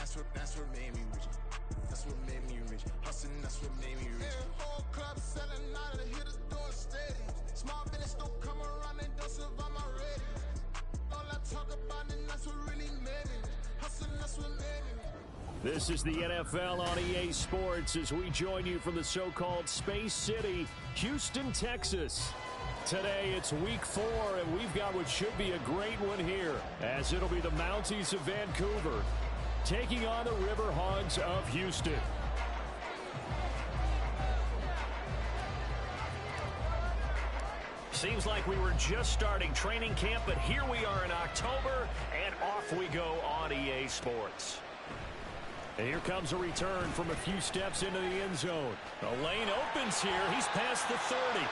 that's what made me rich. That's what made me rich. Hustling, that's what made me rich. Yeah, whole club selling out of the hitters doing steady. Small business don't come around, they don't survive my ratings. All I talk about it, that's what really made me rich. Hustling, that's what made me rich. This is the NFL on EA Sports as we join you from the so-called Space City, Houston, Texas. Today it's week 4, and we've got what should be a great one here, as it'll be the Mounties of Vancouver taking on the River Hogs of Houston. Seems like we were just starting training camp, but here we are in October, and off we go on EA Sports. And here comes a return from a few steps into the end zone. The lane opens here. He's past the 30.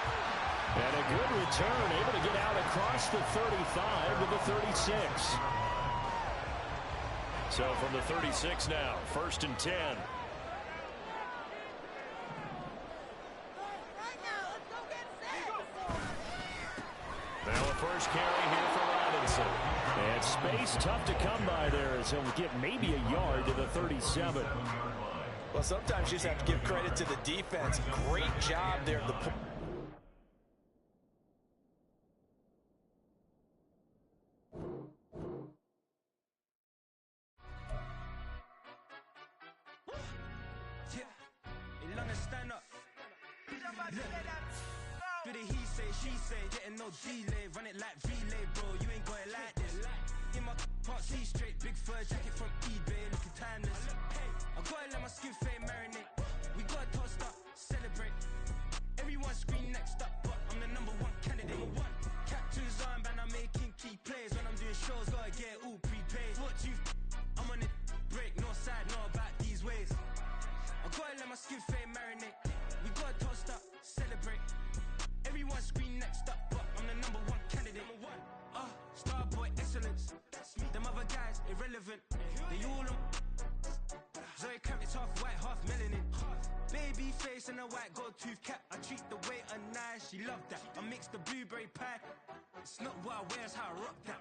And a good return, able to get out across the 35 to the 36. So from the 36 now, 1st and 10. Now a first carry here for Robinson. And space tough to come by there as he'll get maybe a yard to the 37. Well, sometimes you just have to give credit to the defense. Great job there. Stand up. Do the he say, she say, getting no delay, run it like relay, bro. You ain't got it like this. In my part C straight, big fur jacket from eBay, looking timeless. I gotta let my skin fade marinate. We gotta toast up, celebrate. Everyone scream next up, but I'm the #1 candidate. Captain's armband, I'm making key plays. When I'm doing shows, gotta get it all prepaid. What you I'm on it, break, no side, no about these ways. I gotta let my skin fade marinate. We gotta toast up, celebrate. Everyone scream next up, but I'm the #1 candidate. Starboy excellence. That's me. Them other guys irrelevant. They all on. Zoe Kravitz half white, half melanin. Baby face and a white gold tooth cap. I treat the waiter nice, she love that. I mix the blueberry pie. It's not what I wear, it's how I rock that.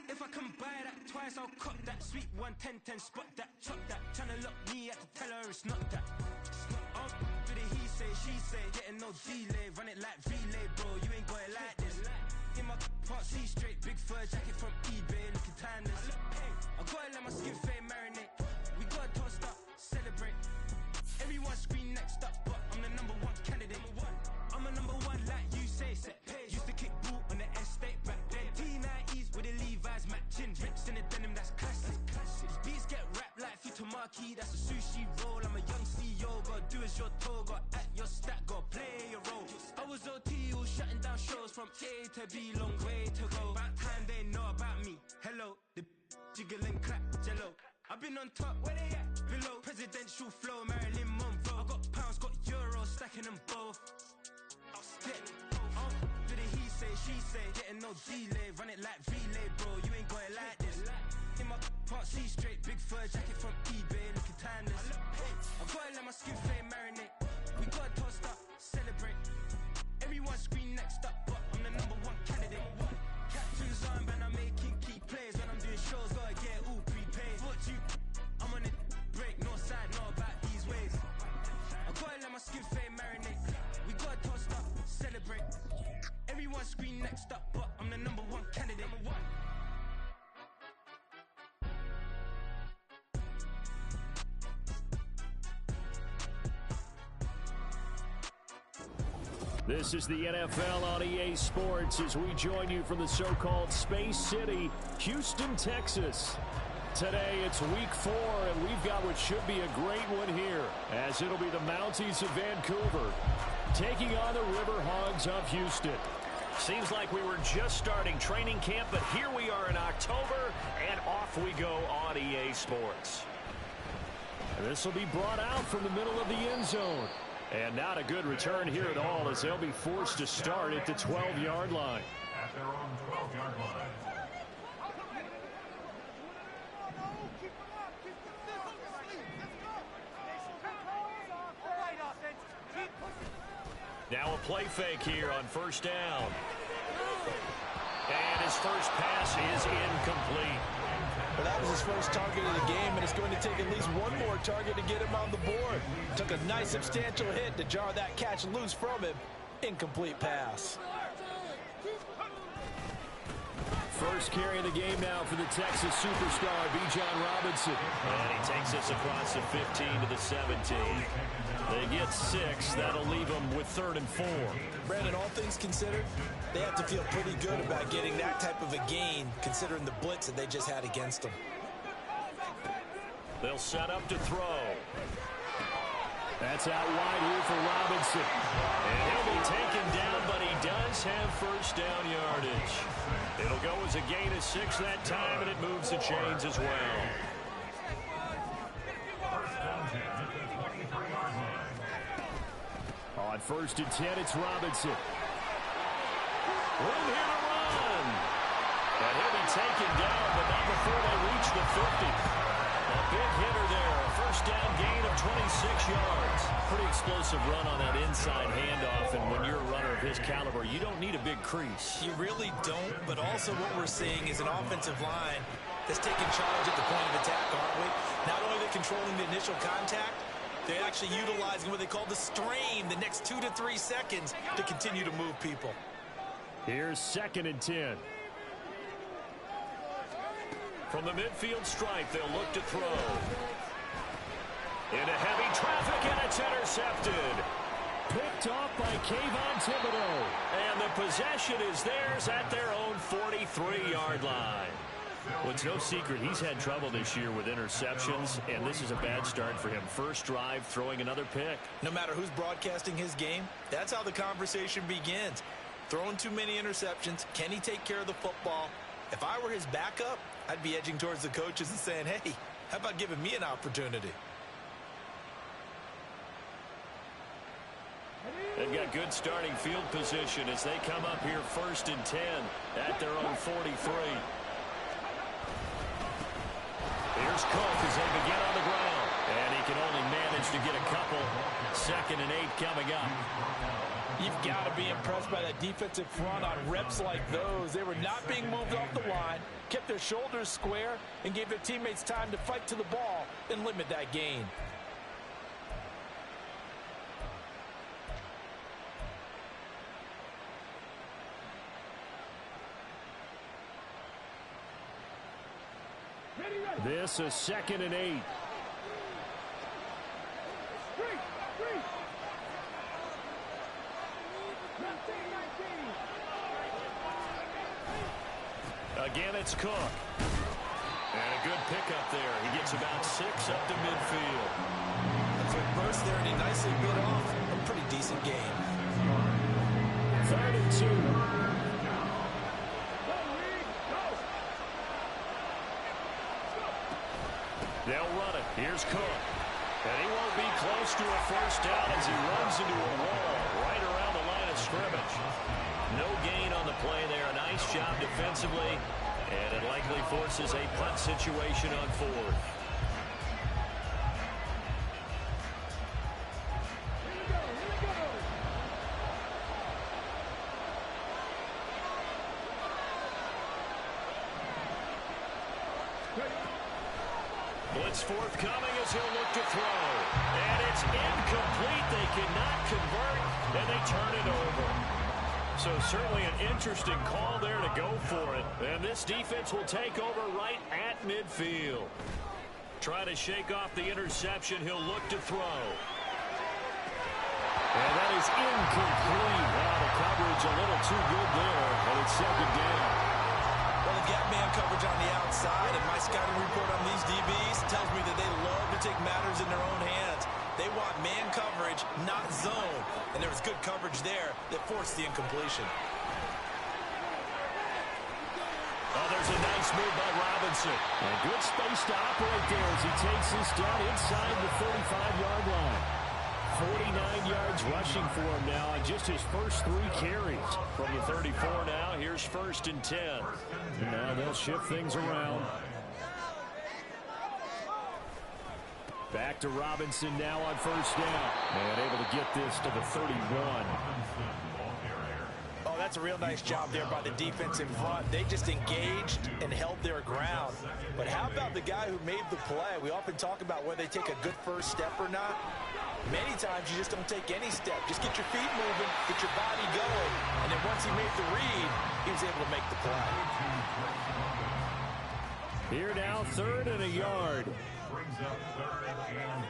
If I can buy that twice, I'll cop that. Sweet 110, spot that, chop that. Tryna lock me, I have to tell her it's not that. Do the he say, she say, getting no delay, run it like relay, bro. You ain't got it like this. In my part C straight, big fur jacket from eBay, looking timeless. I gotta let my skin fade marinate. We gotta toast up, celebrate. Everyone scream next up, but I'm the #1 candidate. I'm a #1 like you say, set pay. Used to kick ball on the estate back then. T90s with the Levi's matching. Rips in the denim, that's classic. These beats get wrapped like Futamaki, that's a sushi roll. I'm a young CEO, gotta do as you're told. Gotta act your stat, gotta play your role. I was OT, all shutting down shows from A to B, long way to go. About time they know about me. Hello, the jiggle and clap, jello. I've been on top, where they at? Below, presidential flow, Marilyn Monroe. I got pounds, got euros, stacking them both. I'll stick. Do the he say, she say, getting no delay, run it like relay, bro. You ain't got it like this. In my part C straight, big fur jacket from eBay, looking timeless. I gotta let my skin fade marinate. We gotta toast up, celebrate. Everyone scream next up, but I'm the #1 candidate. Captain's armband, I'm making key plays. When I'm doing shows, gotta get it all prepaid. What you I'm on it, break, no side, no about these ways. I gotta let my skin fade marinate. We gotta toast up, celebrate. Everyone scream next up, but I'm the #1 candidate. This is the NFL on EA Sports as we join you from the so-called Space City, Houston, Texas. Today it's week 4, and we've got what should be a great one here, as it'll be the Mounties of Vancouver taking on the River Hogs of Houston. Seems like we were just starting training camp, but here we are in October, and off we go on EA Sports. And this will be brought out from the middle of the end zone. And not a good return here at all, as they'll be forced to start at the 12-yard line. At their own 12-yard line. Now a play fake here on first down. And his first pass is incomplete. Well, that was his first target of the game, and it's going to take at least one more target to get him on the board. Took a nice substantial hit to jar that catch loose from him. Incomplete pass. First carry of the game now for the Texas superstar, Bijan Robinson. And he takes us across the 15 to the 17. They get 6. That'll leave them with 3rd and 4. Brandon, all things considered, they have to feel pretty good about getting that type of a gain, considering the blitz that they just had against them. They'll set up to throw. That's out wide here for Robinson. And he'll be taken down, but he does have first down yardage. It'll go as a gain of 6 that time, and it moves the chains as well. On 1st and 10, it's Robinson. Room here to run. And he'll be taken down, but not before they reach the 50. A big hitter there. A first down gain of 26 yards. Pretty explosive run on that inside handoff, and when you're a runner of his caliber, you don't need a big crease. You really don't, but also what we're seeing is an offensive line that's taking charge at the point of attack, aren't we? Not only are they controlling the initial contact, they're actually utilizing what they call the strain the next 2 to 3 seconds to continue to move people. Here's 2nd and 10. From the midfield stripe, they'll look to throw. Into heavy traffic, and it's intercepted. Picked off by Kayvon Thibodeau. And the possession is theirs at their own 43-yard line. Well, it's no secret he's had trouble this year with interceptions, and this is a bad start for him. First drive, throwing another pick. No matter who's broadcasting his game, that's how the conversation begins. Throwing too many interceptions, can he take care of the football? If I were his backup, I'd be edging towards the coaches and saying, hey, how about giving me an opportunity? They've got good starting field position as they come up here 1st and 10 at their own 43. Here's Cook as they begin on the ground. And he can only manage to get a couple. 2nd and 8 coming up. You've got to be impressed by that defensive front on reps like those. They were not being moved off the line, kept their shoulders square, and gave their teammates time to fight to the ball and limit that gain. This is 2nd and 8. Again, it's Cook. And a good pickup there. He gets about 6 up to midfield. A quick burst there, and he nicely bit off a pretty decent gain. 3rd and 2. They'll run it. Here's Cook. And he won't be close to a first down as he runs into a wall right around the line of scrimmage. No gain on the play there. A nice job defensively. And it likely forces a punt situation on 4th. Blitz forthcoming as he'll look to throw. And it's incomplete. They cannot convert, and they turn it over. So certainly an interesting call there to go for it. And this defense will take over right at midfield. Trying to shake off the interception. He'll look to throw. And that is incomplete. Wow, the coverage a little too good there, and it's 2nd down. Well, they've got man coverage on the outside, and my scouting report on these DBs tells me that they love to take matters in their own hands. They want man coverage, not zone. And there was good coverage there that forced the incompletion. Oh, there's a nice move by Robinson. And good space to operate there as he takes this down inside the 35-yard line. 49 yards rushing for him now on just his first 3 carries. From the 34 now, here's 1st and 10. Now they'll shift things around. Back to Robinson now on 1st down. And able to get this to the 31. Oh, that's that's a real nice job there by the defense in front. They just engaged and held their ground. But how about the guy who made the play? We often talk about whether they take a good first step or not. Many times you just don't take any step. Just get your feet moving, get your body going, and then once he made the read, he was able to make the play. Here now, 3rd and a yard. Brings up 3rd and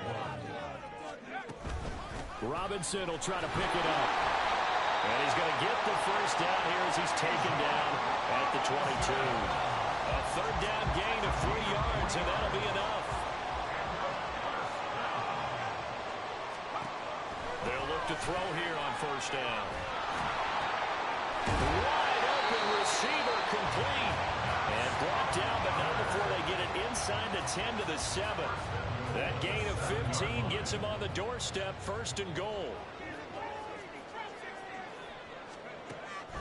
1. Robinson will try to pick it up. And he's going to get the first down here as he's taken down at the 22. A 3rd down gain of 3 yards, and that'll be enough. They'll look to throw here on 1st down. Wide open receiver complete. And brought down, but not before they get it inside the 10 to the 7. That gain of 15 gets him on the doorstep, 1st and goal.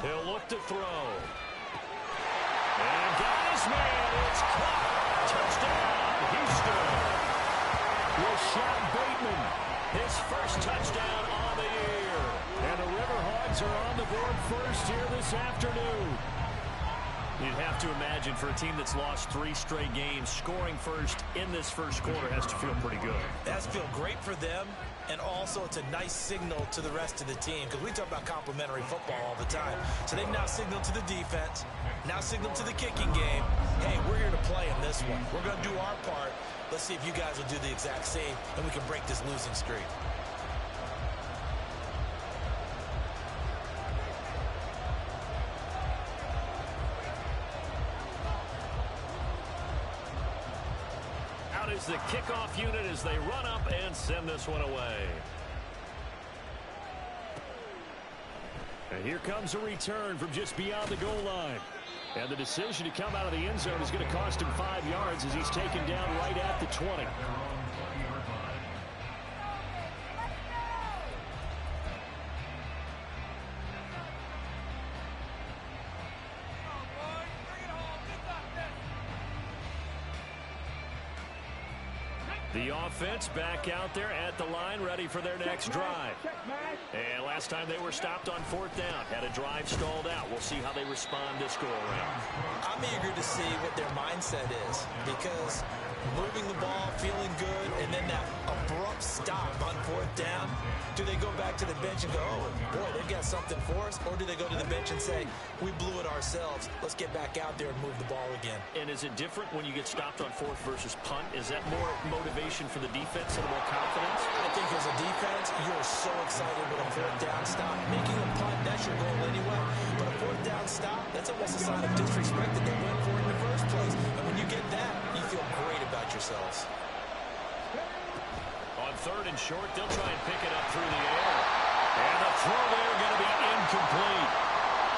He'll look to throw. And got his man. It's caught. Touchdown, Houston. Rashad Bateman, his first touchdown on the year. And the Riverhawks are on the board first here this afternoon. You'd have to imagine for a team that's lost 3 straight games, scoring first in this first quarter has to feel pretty good. It has to feel great for them, and also it's a nice signal to the rest of the team, because we talk about complimentary football all the time. So they've now signaled to the defense, now signaled to the kicking game, hey, we're here to play in this one. We're going to do our part. Let's see if you guys will do the exact same, and we can break this losing streak. Is the kickoff unit as they run up and send this one away. And here comes a return from just beyond the goal line. And the decision to come out of the end zone is going to cost him 5 yards as he's taken down right at the 20. The offense back out there at the line, ready for their next drive. And last time they were stopped on 4th down, had a drive stalled out. We'll see how they respond this go-around. I'm eager to see what their mindset is, because moving the ball, feeling good, and then that abrupt stop on 4th down, do they go back to the bench and go, oh, boy, they've got something for us? Or do they go to the bench and say, we blew it ourselves, let's get back out there and move the ball again? And is it different when you get stopped on 4th versus punt? Is that more motivation for the defense and more confidence? I think as a defense, you're so excited with a 4th down stop. Making a punt, that's your goal anyway. But a 4th down stop, that's almost a sign of disrespect that they went for in the first place. And when you get that, you feel great about yourselves. On 3rd and short, they'll try and pick it up through the air. And the throw there going to be incomplete.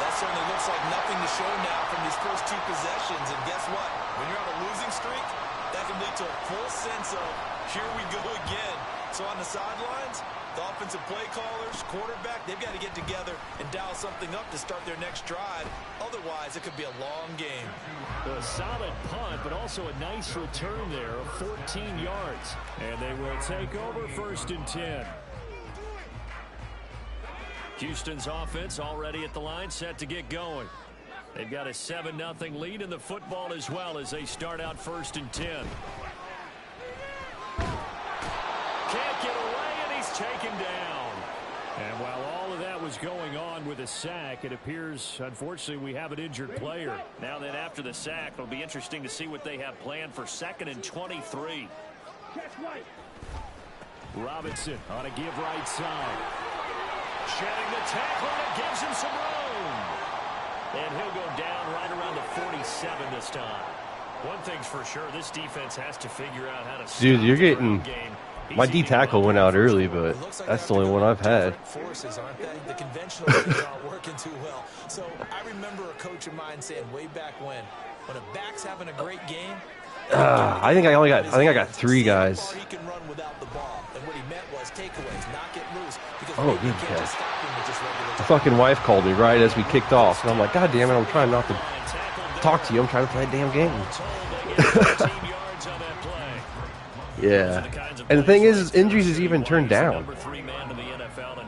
That certainly looks like nothing to show now from these first 2 possessions. And guess what? When you're on a losing streak, that can lead to a full sense of, here we go again. So on the sidelines, the offensive play callers, quarterback, they've got to get together and dial something up to start their next drive. Otherwise, it could be a long game. A solid punt, but also a nice return there of 14 yards. And they will take over 1st and 10. Houston's offense already at the line, set to get going. They've got a 7-0 lead in the football as well as they start out 1st and 10. Can't get away, and he's taken down. And while all of that was going on with a sack, it appears, unfortunately, we have an injured player. Now that after the sack, it'll be interesting to see what they have planned for 2nd and 23. Robinson on a give right side. Shedding the tackle, and it gives him some room. And he'll go down right around the 47 this time. One thing's for sure, this defense has to figure out how to stop Dude, you're getting... game. My D tackle went out early, but that's the only one I've had. Forces, aren't they? The conventional things aren't working too well. So I remember a coach of mine saying way back when a back's having a great game, I think I got 3 guys. he can run without the ball. And what he meant was takeaways, not get loose. Because Oh, you good can't just stop him with just regular My fucking wife called me right as we kicked off, and I'm like, God damn it, I'm trying not to talk to you. I'm trying to play a damn game. Yeah. And the thing is injuries is even turned down.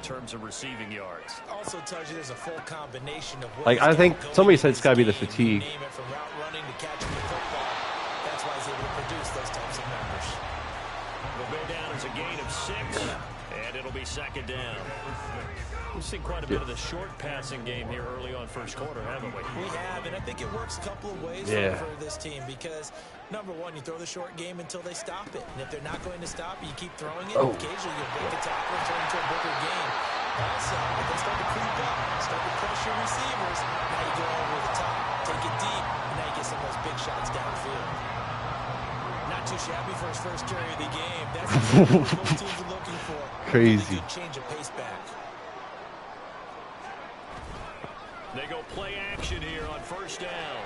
terms of receiving yards. Also tells you there's a full combination of Like, I think somebody said it's got to be the fatigue. Name it from route running to catching the football. That's why he's able to produce those types of numbers. Will go down as a gain of 6, and it'll be second down. We've seen quite a bit of the short passing game here early on first quarter, haven't we? We have, and I think it works a couple of ways for this team because, number one, you throw the short game until they stop it. And if they're not going to stop it, you keep throwing it. Occasionally, you'll break the tackle and turn into a bigger game. Also, if they start to creep up, start to pressure receivers, now you go over the top, take it deep, and now you get some of those big shots downfield. Not too shabby for his first carry of the game. That's what both teams are looking for. Crazy. Really good change of pace back. They go play action here on first down.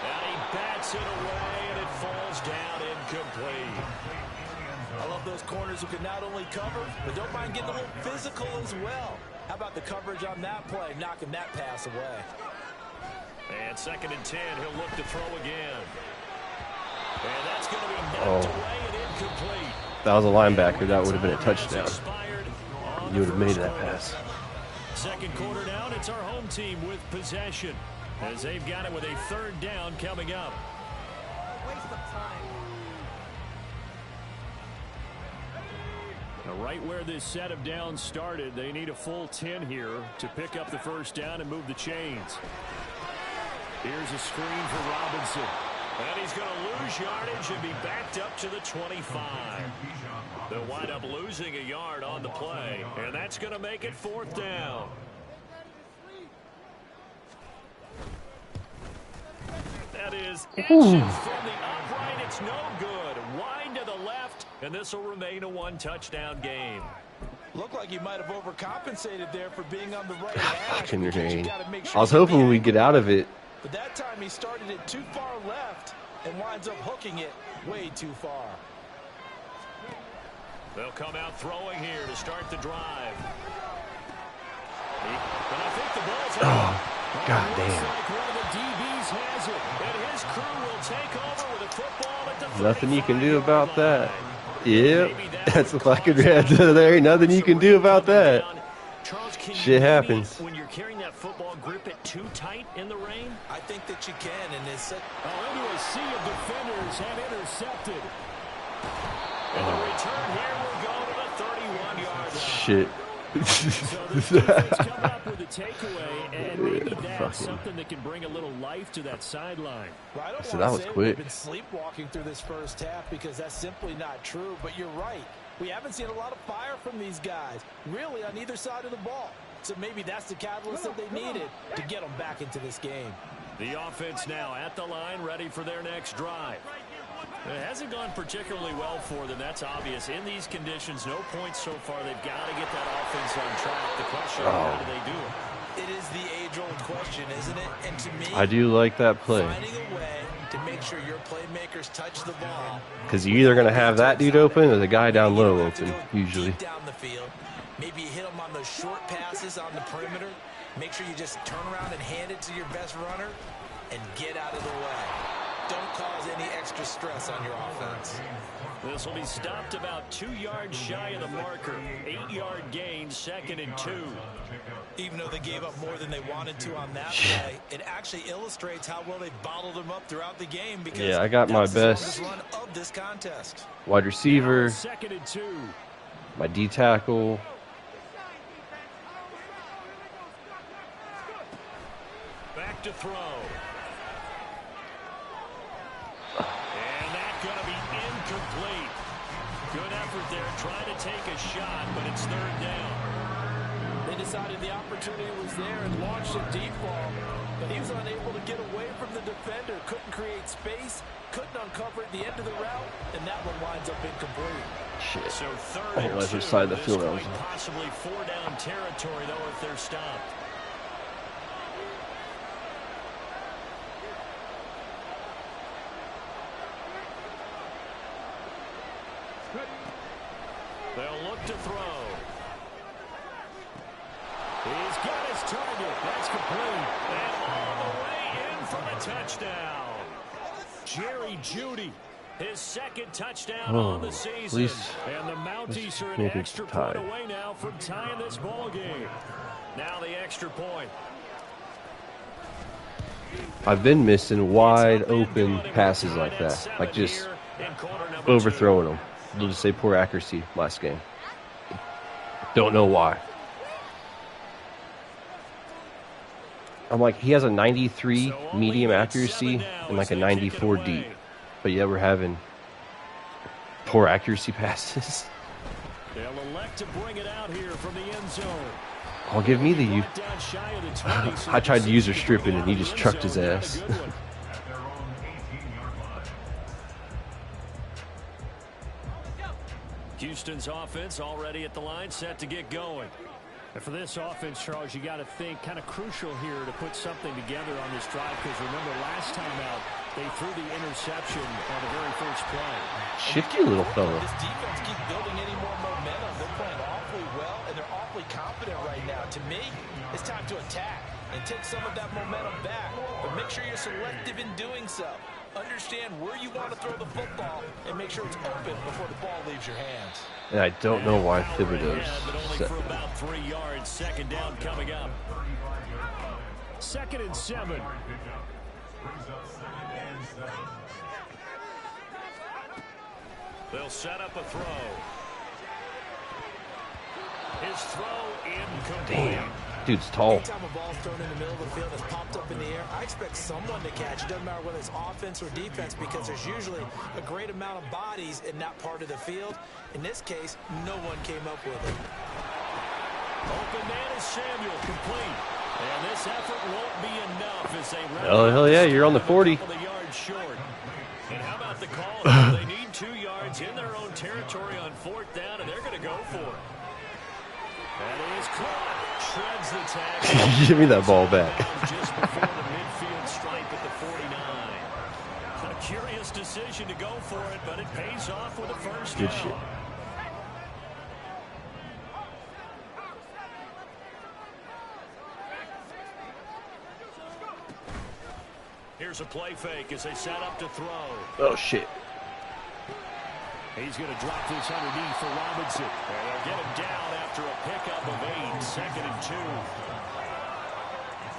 And he bats it away, and it falls down incomplete. I love those corners who can not only cover, but don't mind getting a little physical as well. How about the coverage on that play, knocking that pass away? And 2nd and 10, he'll look to throw again. And that's going to be knocked away and incomplete. That was a linebacker. That would have been a touchdown. You would have made that pass. Second quarter down, it's our home team with possession as they've got it with a 3rd down coming up. Waste of time. Now, right where this set of downs started, they need a full 10 here to pick up the first down and move the chains. Here's a screen for Robinson. And he's going to lose yardage and be backed up to the 25. They'll wind up losing a yard on the play, and that's going to make it 4th down. That is inches from the upright. It's no good. Wind to the left, and this will remain a 1-touchdown game. Looked like he might have overcompensated there for being on the right hash. Fucking insane. Sure I was hoping we'd get out of it. But that time he started it too far left and winds up hooking it way too far. They'll come out throwing here to start the drive. And I think the ball's out. God damn. Like one of the DBs has it, and his crew will take over with a football at the Nothing you can 35 do about that. line. Yep. That's the fucking red. There ain't nothing you can do about that. Charles, Shit happens. When you're carrying that football, grip it too tight in the rain? I think that you can, and it's Into a sea of defenders and intercepted. And the return here will go to the 31-yard line. Shit. So the defense coming up with a takeaway, and maybe that's something that can bring a little life to that sideline. Well, I don't So want that to was say quick. we've been sleepwalking through this first half because that's simply not true, but you're right. We haven't seen a lot of fire from these guys, really, on either side of the ball. So maybe that's the catalyst that they needed to get them back into this game. The offense now at the line, ready for their next drive. It hasn't gone particularly well for them. That's obvious. In these conditions, no points so far. They've got to get that offense on track. The question is, how do they do it? It is the age-old question, isn't it? And to me, I do like that play. finding a way to make sure your playmakers touch the ball. Because you're either going to have that dude open or the guy down low open, usually. Deep down the field. Maybe you hit them on those short passes on the perimeter. Make sure you just turn around and hand it to your best runner and get out of the way. Don't cause any extra stress on your offense. This will be stopped about 2 yards shy of the marker. 8-yard gain, 2nd and 2. Even though they gave up more than they wanted to on that play, it actually illustrates how well they bottled them up throughout the game. Because Yeah, I got my best run of this contest. wide receiver, 2nd and 2. my D tackle. Back to throw. And that's going to be incomplete. Good effort there trying to take a shot, but it's 3rd down. They decided the opportunity was there and launched a deep ball, but he was unable to get away from the defender. Couldn't create space, couldn't uncover at the end of the route, and that one winds up incomplete. Shit. So 3rd I didn't and realize 2. which side of the This field I was quite on. possibly 4-down territory, though, if they're stopped. They'll look to throw. He's got his target. That's complete. And all the way in for a touchdown. Jerry Jeudy His second touchdown on the season. And the Mounties are an extra point away now from tying this ball game. Now the extra point. I've been missing wide open passes like that. Like just overthrowing them. We'll just say poor accuracy last game. Don't know why. I'm like, he has a 93 medium accuracy and like a 94 deep. But yeah, we're having poor accuracy passes. They'll elect to bring it out here from the end zone. I'll give me the... I tried to user stripping and he just trucked his ass. Houston's offense already at the line, set to get going. And for this offense, Charles, you got to think kind of crucial here to put something together on this drive, because remember last time out, they threw the interception on the very first play. Shifty little fella. This defense keep building any more momentum. They're playing awfully well, and they're awfully confident right now. To me, it's time to attack and take some of that momentum back, but make sure you're selective in doing so. Understand where you want to throw the football and make sure it's open before the ball leaves your hands. And I don't know why Thibodeau's set. For about 3 yards, second down coming up. 2nd and 7. They'll set up a throw. His throw incomplete. Damn. Dude's tall. Anytime a ball's thrown in the middle of the field that's popped up in the air, I expect someone to catch. It doesn't matter whether it's offense or defense, because there's usually a great amount of bodies in that part of the field. In this case, no one came up with it. Open man is Samuel, complete. And this effort won't be enough as they run. Oh, hell yeah, you're on the 40. Short. And how about the call? They need 2 yards in their own territory on 4th down, and they're going to go for it. That is caught. Shreds the tackle. Give me that ball back. Just before the midfield stripe at the 49. A curious decision to go for it, but it pays off with a first down. Good shit. Here's a play fake as they set up to throw. Oh, shit. He's going to drop this underneath for Robinson. And they'll get him down after a pickup of 8, 2nd and 2.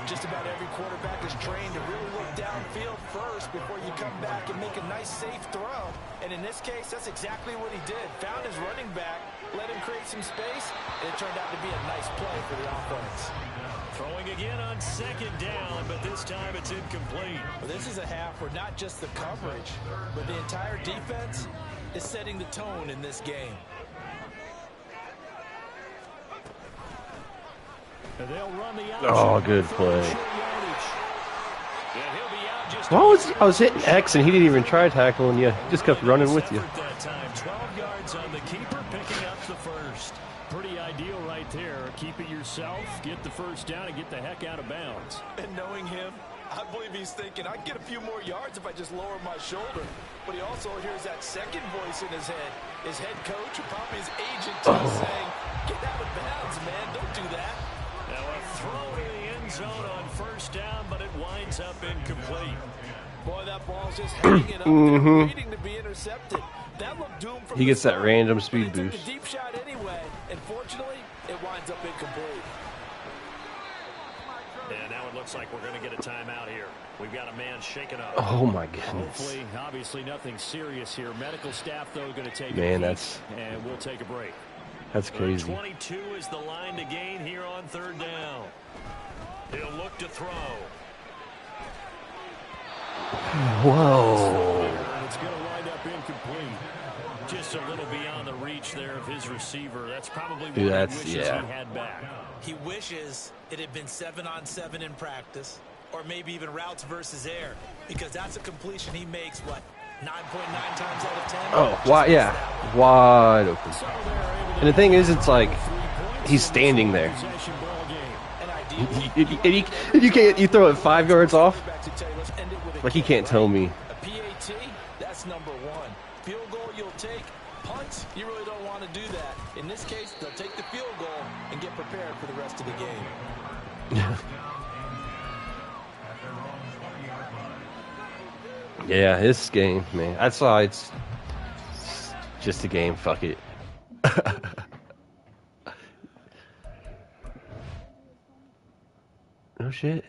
Just about every quarterback is trained to really look downfield first before you come back and make a nice, safe throw. And in this case, that's exactly what he did. Found his running back, let him create some space, and it turned out to be a nice play for the offense. Throwing again on 2nd down, but this time it's incomplete. Well, this is a half where not just the coverage, but the entire defense is setting the tone in this game. And they'll run the oh, good play. I was hitting X and he didn't even try tackling you. He just kept running with you. 12 yards on the keeper, picking up the first. Pretty ideal right there. Keep it yourself, get the first down, and get the heck out of bounds. And knowing him, I believe he's thinking, I can get a few more yards if I just lower my shoulder. But he also hears that second voice in his head. His head coach, or probably his agent, saying, get out of bounds, man. Don't do that. Now a throw to the end zone on 1st down, but it winds up incomplete. Boy, that ball's just hanging up there, waiting to be intercepted. That looked doomed from he gets that random speed boost. Took the deep shot anyway, and fortunately, it winds up incomplete. And now it looks like we're going to get a timeout here. We've got a man shaken up. Oh, my goodness. Hopefully, obviously nothing serious here. Medical staff, though, going to take a peek, that's... And we'll take a break. That's crazy. 22 is the line to gain here on 3rd down. He'll look to throw. Whoa. It's going to wind up incomplete. Just a little beyond the reach there of his receiver. That's probably what he wishes he had back. He wishes it had been 7-on-7 in practice, or maybe even routes versus air, because that's a completion he makes, 9.9 times out of 10? Oh, wide open. And the thing is, it's like, he's standing there. You can't, you throw it 5 yards off? Like, he can't tell me. A PAT, that's number 1. Field goal you'll take. Punts, you really don't want to do that. In this case, they'll take the field goal and get prepared for the rest of the game. Yeah, this game, man. That's why it's just a game. Fuck it. No shit.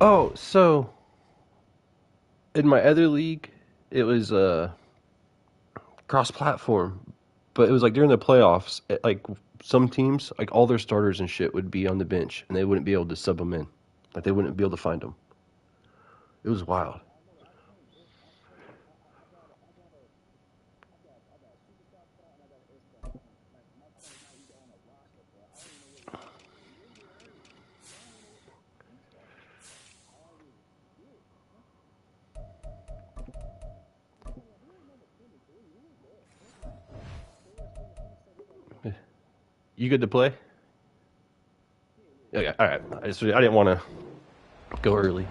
Oh, so in my other league, it was cross-platform, but it was like during the playoffs, like some teams, like all their starters and shit would be on the bench, and they wouldn't be able to sub them in, like they wouldn't be able to find them. It was wild. You good to play? Okay, all right. I didn't want to go early.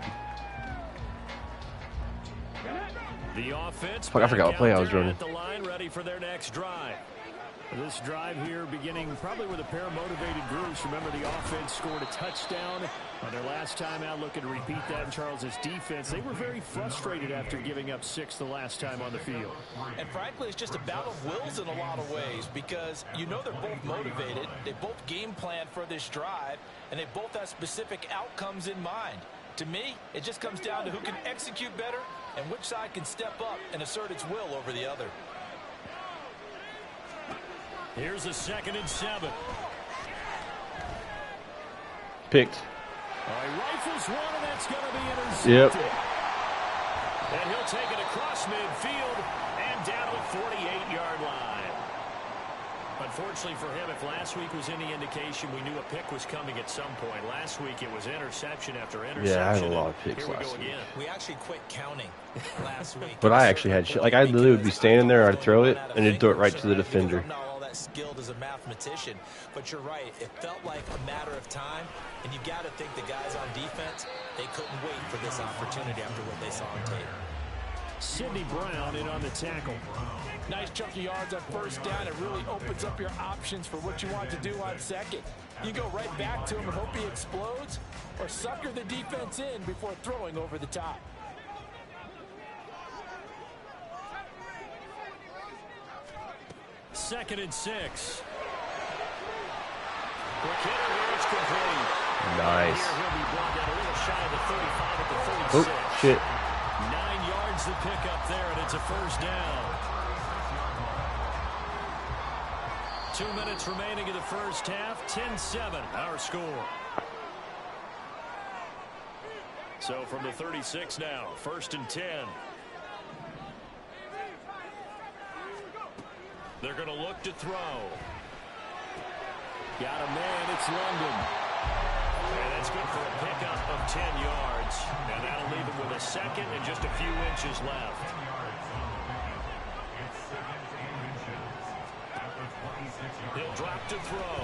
The offense. Fuck, I forgot what play I was running. At the line, ready for their next drive. This drive here beginning probably with a pair of motivated groups. Remember, the offense scored a touchdown on their last time out. Looking to repeat that in Charles's defense. They were very frustrated after giving up 6 the last time on the field. And frankly, it's just a battle of wills in a lot of ways because you know they're both motivated. They both game plan for this drive, and they both have specific outcomes in mind. To me, it just comes down to who can execute better and which side can step up and assert its will over the other. Here's a 2nd and 7. Picked. He rifles one, and that's going to be intercepted. Yep. And he'll take it across midfield and down to the 48-yard line. Unfortunately for him, if last week was any indication, we knew a pick was coming at some point. Last week it was interception after interception. Yeah, I had a lot of picks last week. We actually quit counting last week. But I actually had shit. Like, I literally would be standing there, I'd throw it, and it'd throw it right to the defender. I'm not all that skilled as a mathematician, but you're right. It felt like a matter of time, and you got to think the guys on defense, they couldn't wait for this opportunity after what they saw on tape. Sidney Brown in on the tackle. Nice chunky yards on first down. It really opens up your options for what you want to do on second. You go right back to him and hope he explodes, or sucker the defense in before throwing over the top. Second and 6. Complete. Nice. Here he'll be brought down a little shy of the 35 at the 36. Oh, shit. 9 yards to pick up there, and it's a first down. 2 minutes remaining in the first half. 10-7, our score. So from the 36 now, 1st and 10. They're going to look to throw. Got a man, it's London. And that's good for a pickup of 10 yards. And that'll leave him with a second and just a few inches left. He'll drop to throw.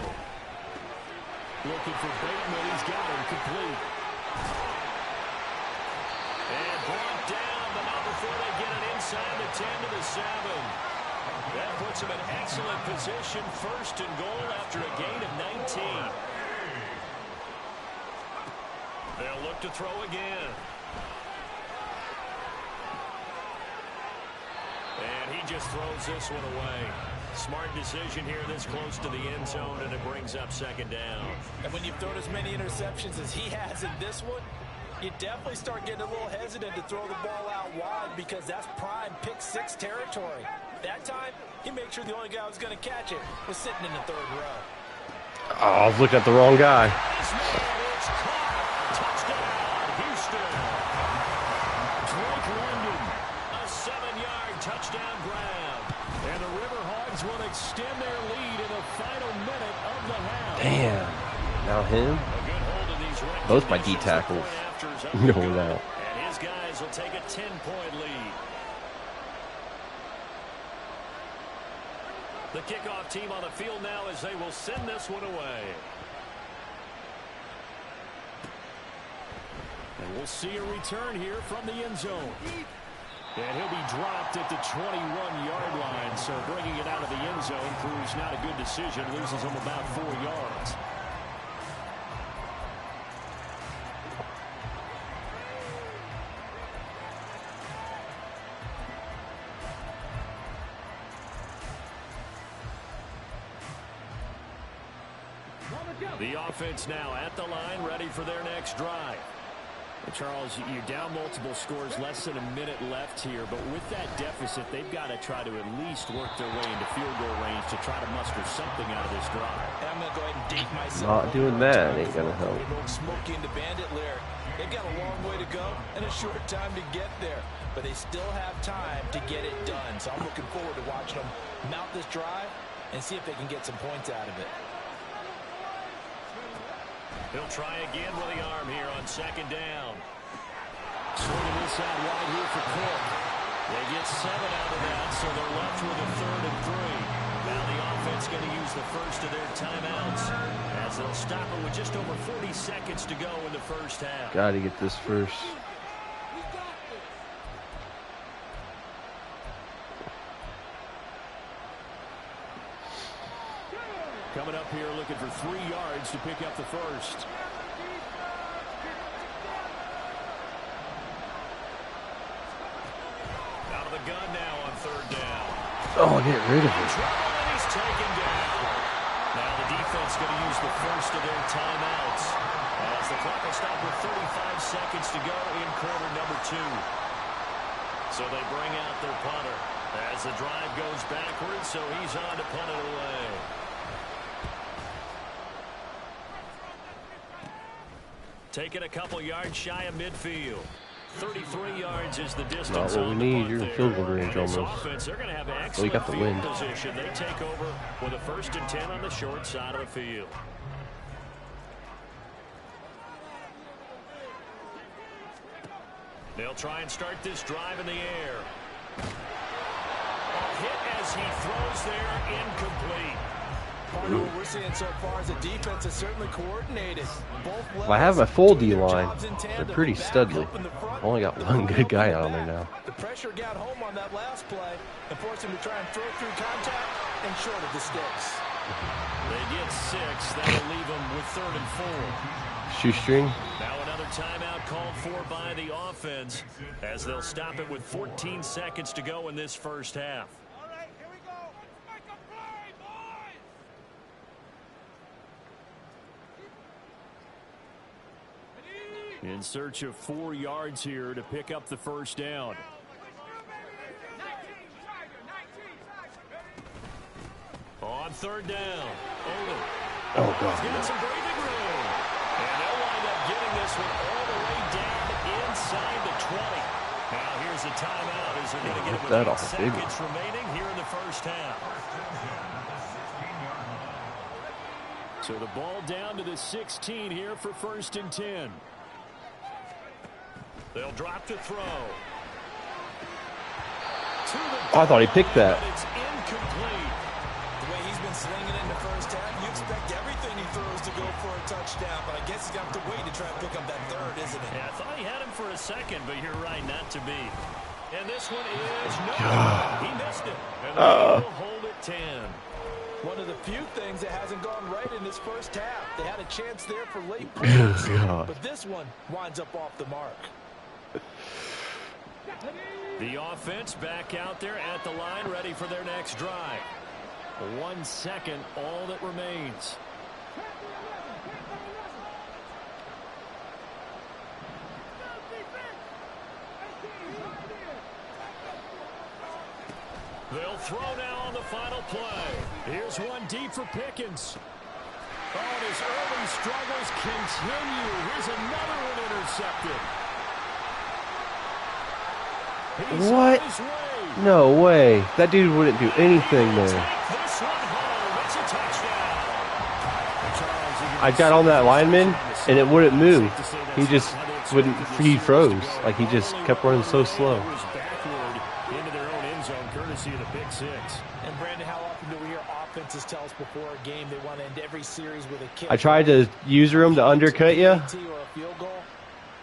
Looking for Bateman, he's got him complete. And brought down, but not before they get it inside the 10 to the 7. That puts him in excellent position, 1st and goal after a gain of 19. They'll look to throw again. And he just throws this one away. Smart decision here this close to the end zone, and it brings up 2nd down. And when you've thrown as many interceptions as he has in this one, you definitely start getting a little hesitant to throw the ball out wide because that's prime pick 6 territory. That time, he made sure the only guy who was going to catch it was sitting in the 3rd row. Oh, I was looking at the wrong guy. Touchdown, Houston. Drake London, a 7-yard touchdown grab. Lions will extend their lead in the final minute of the half. Damn. Now him? Both my D tackles. No doubt. And his guys will take a 10-point lead. The kickoff team on the field now as they will send this one away. And we'll see a return here from the end zone. And he'll be dropped at the 21-yard line. So bringing it out of the end zone proves not a good decision. Loses him about 4 yards. The offense now at the line, ready for their next drive. Charles, you're down multiple scores, less than a minute left here, but with that deficit, they've got to try to at least work their way into field goal range to try to muster something out of this drive. And I'm going to go ahead and date myself. Not doing that ain't going to help. Smoking the bandit lyric. They've got a long way to go and a short time to get there, but they still have time to get it done. So I'm looking forward to watching them mount this drive and see if they can get some points out of it. He'll try again with the arm here on second down. Swinging this out wide here for Cook. They get 7 out of that, so they're left with a 3rd and 3. Now the offense going to use the first of their timeouts as they'll stop it with just over 40 seconds to go in the first half. Got to get this first. Coming up here looking for 3 yards to pick up the first. Out of the gun now on 3rd down. Oh, get rid of it. And he's taken down. Now the defense going to use the first of their timeouts as the clock will stop with 35 seconds to go in quarter number 2. So they bring out their punter as the drive goes backwards, so he's on to punt it away. Taking a couple yards shy of midfield. 33 yards is the distance. Not what we need. You're in field goal range almost. Offense, they're going to have excellent well, you got the win. Position. They take over with a 1st and 10 on the short side of the field. They'll try and start this drive in the air. A hit as he throws there, incomplete. What we're seeing so far is the defense is certainly coordinated. If I have my full D line, they're pretty studly. I've only got one good guy on there now. The pressure got home on that last play and forced him to try and throw through contact and short of the sticks. They get 6. That'll leave them with 3rd and 4. Shoestring. Now another timeout called for by the offense as they'll stop it with 14 seconds to go in this first half. In search of 4 yards here to pick up the first down. On 3rd down. Oh, God. Getting some breathing room. And they'll wind up getting this one all the way down inside the 20. Now here's a timeout as they're going to get it with 8 seconds remaining here in the first half. So the ball down to the 16 here for 1st and 10. They'll drop to throw. Oh, I thought he picked that. It's incomplete. The way he's been slinging in the first half, you expect everything he throws to go for a touchdown, but I guess he's going to have to wait to try and pick up that 3rd, isn't it? Yeah, I thought he had him for a second, but you're right, not to be. And this one is no. He missed it. And they will hold it 10. One of the few things that hasn't gone right in this first half. They had a chance there for late points, but this one winds up off the mark. The offense back out there at the line, ready for their next drive. 1 second, all that remains. They'll throw now on the final play. Here's one deep for Pickens. Oh, and his early struggles continue. Here's another one intercepted. What? No way. That dude wouldn't do anything there. this one home. It's a touchdown. I got on that lineman, and it wouldn't move. He just wouldn't. He froze. Like, he just kept running so slow. Into their own end zone, courtesy of the pick six. And Brandon, how often do we hear offenses tell us before a game they want to end every series with a kick? I tried to use room to undercut you.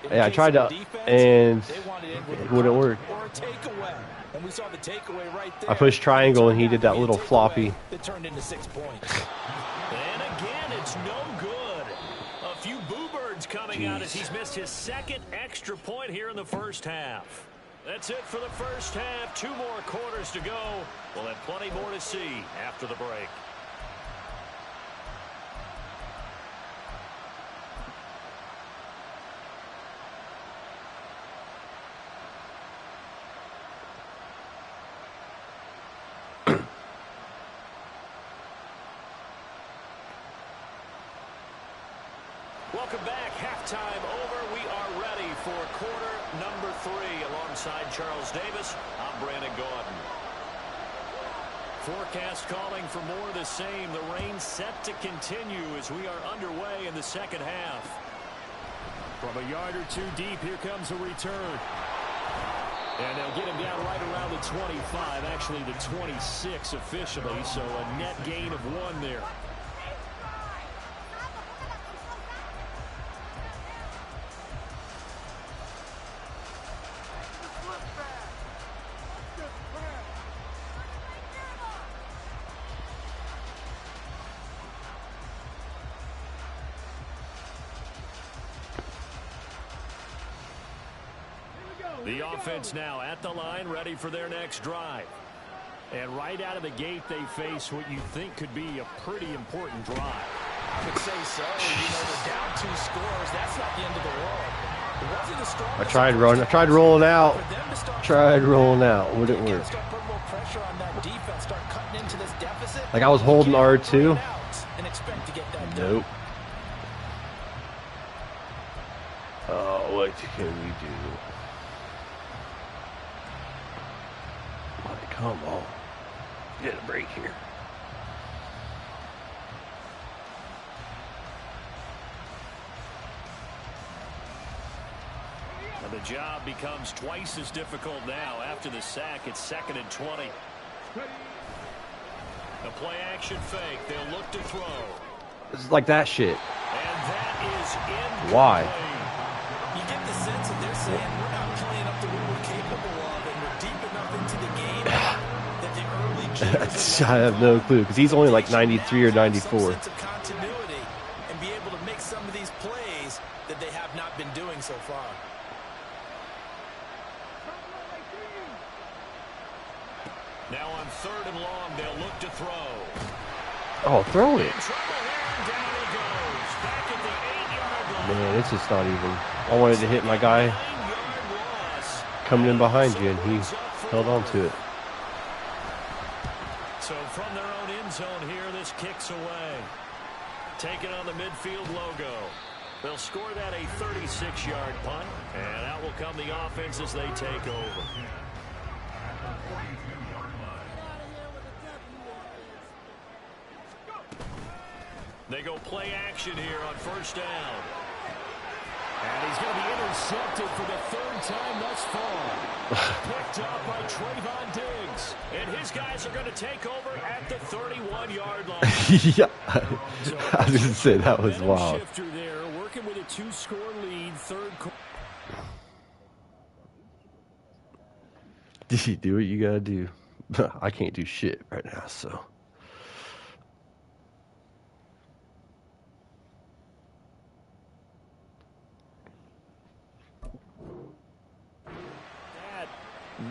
Yeah, I tried to, and it wouldn't work. And we saw the takeaway right there. I pushed triangle, and he did that little floppy. That turned into 6 points. And again, it's no good. A few boo birds coming out as he's missed his second extra point here in the first half. That's it for the first half. 2 more quarters to go. We'll have plenty more to see after the break. Welcome back. Halftime over. We are ready for quarter number 3. Alongside Charles Davis, I'm Brandon Gordon. Forecast calling for more of the same. The rain set to continue as we are underway in the second half. From a yard or 2 deep, here comes a return. And they'll get him down right around the 25, actually the 26 officially, so a net gain of 1 there. The offense now at the line, ready for their next drive. And right out of the gate, they face what you think could be a pretty important drive. I could say so. You know, they're down 2 scores. That's not the end of the world. It wasn't the strongest. I tried running. I tried rolling out. Tried rolling out. Wouldn't work. Start putting more pressure on that defense. Start cutting into this deficit. Like, I was holding R2. And expect to get that done. Nope. Oh, what can we do? Come on. Get a break here. And the job becomes twice as difficult now. After the sack, it's 2nd and 20. The play action fake. They'll look to throw. This is like that shit. And that is in. Why? You get the sense that they're saying we're not playing up to what we're capable of, and we're deep enough into the game that the early jitters I have no clue, because he's only like 93 or 94. Some sense of continuity and be able to make some of these plays that they have not been doing so far. Now on 3rd and long, they'll look to throw. Oh, throw it. In trouble here, and down he goes. Back at the 8-yard line. Man, it's just not even. I wanted to hit my guy 9-yard loss. coming in behind you, and he held on to it. So from their own end zone here, this kicks away. Taking on the midfield logo. They'll score that a 36-yard punt, and out will come the offense as they take over. They go play action here on 1st down. And he's going to be intercepted for the 3rd time thus far. Picked up by Trayvon Diggs. And his guys are going to take over at the 31-yard line. Yeah, I was going to say that was wild. Shifter there, working with a 2-score lead, 3rd quarter. You do what you got to do. I can't do shit right now, so.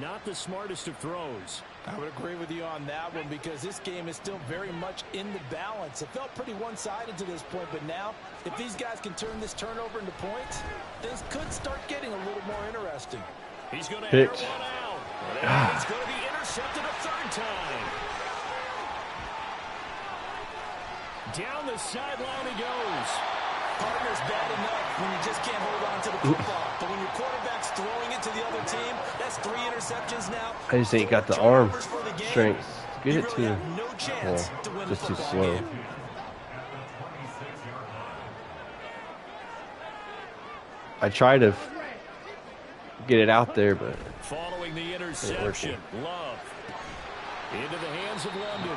Not the smartest of throws. I would agree with you on that one because this game is still very much in the balance. It felt pretty one-sided to this point, but now if these guys can turn this turnover into points, things could start getting a little more interesting. He's going to air one out. And he's going to be intercepted a 3rd time. Down the sideline he goes. Partner's bad enough when you just can't hold on to the football. But when your quarterback's throwing it to the other team, that's 3 interceptions now. I just ain't got the arm strength Get you it really to have no chance to win just the too football slow. game. I try to get it out there, but Following the interception, Love into the hands of London.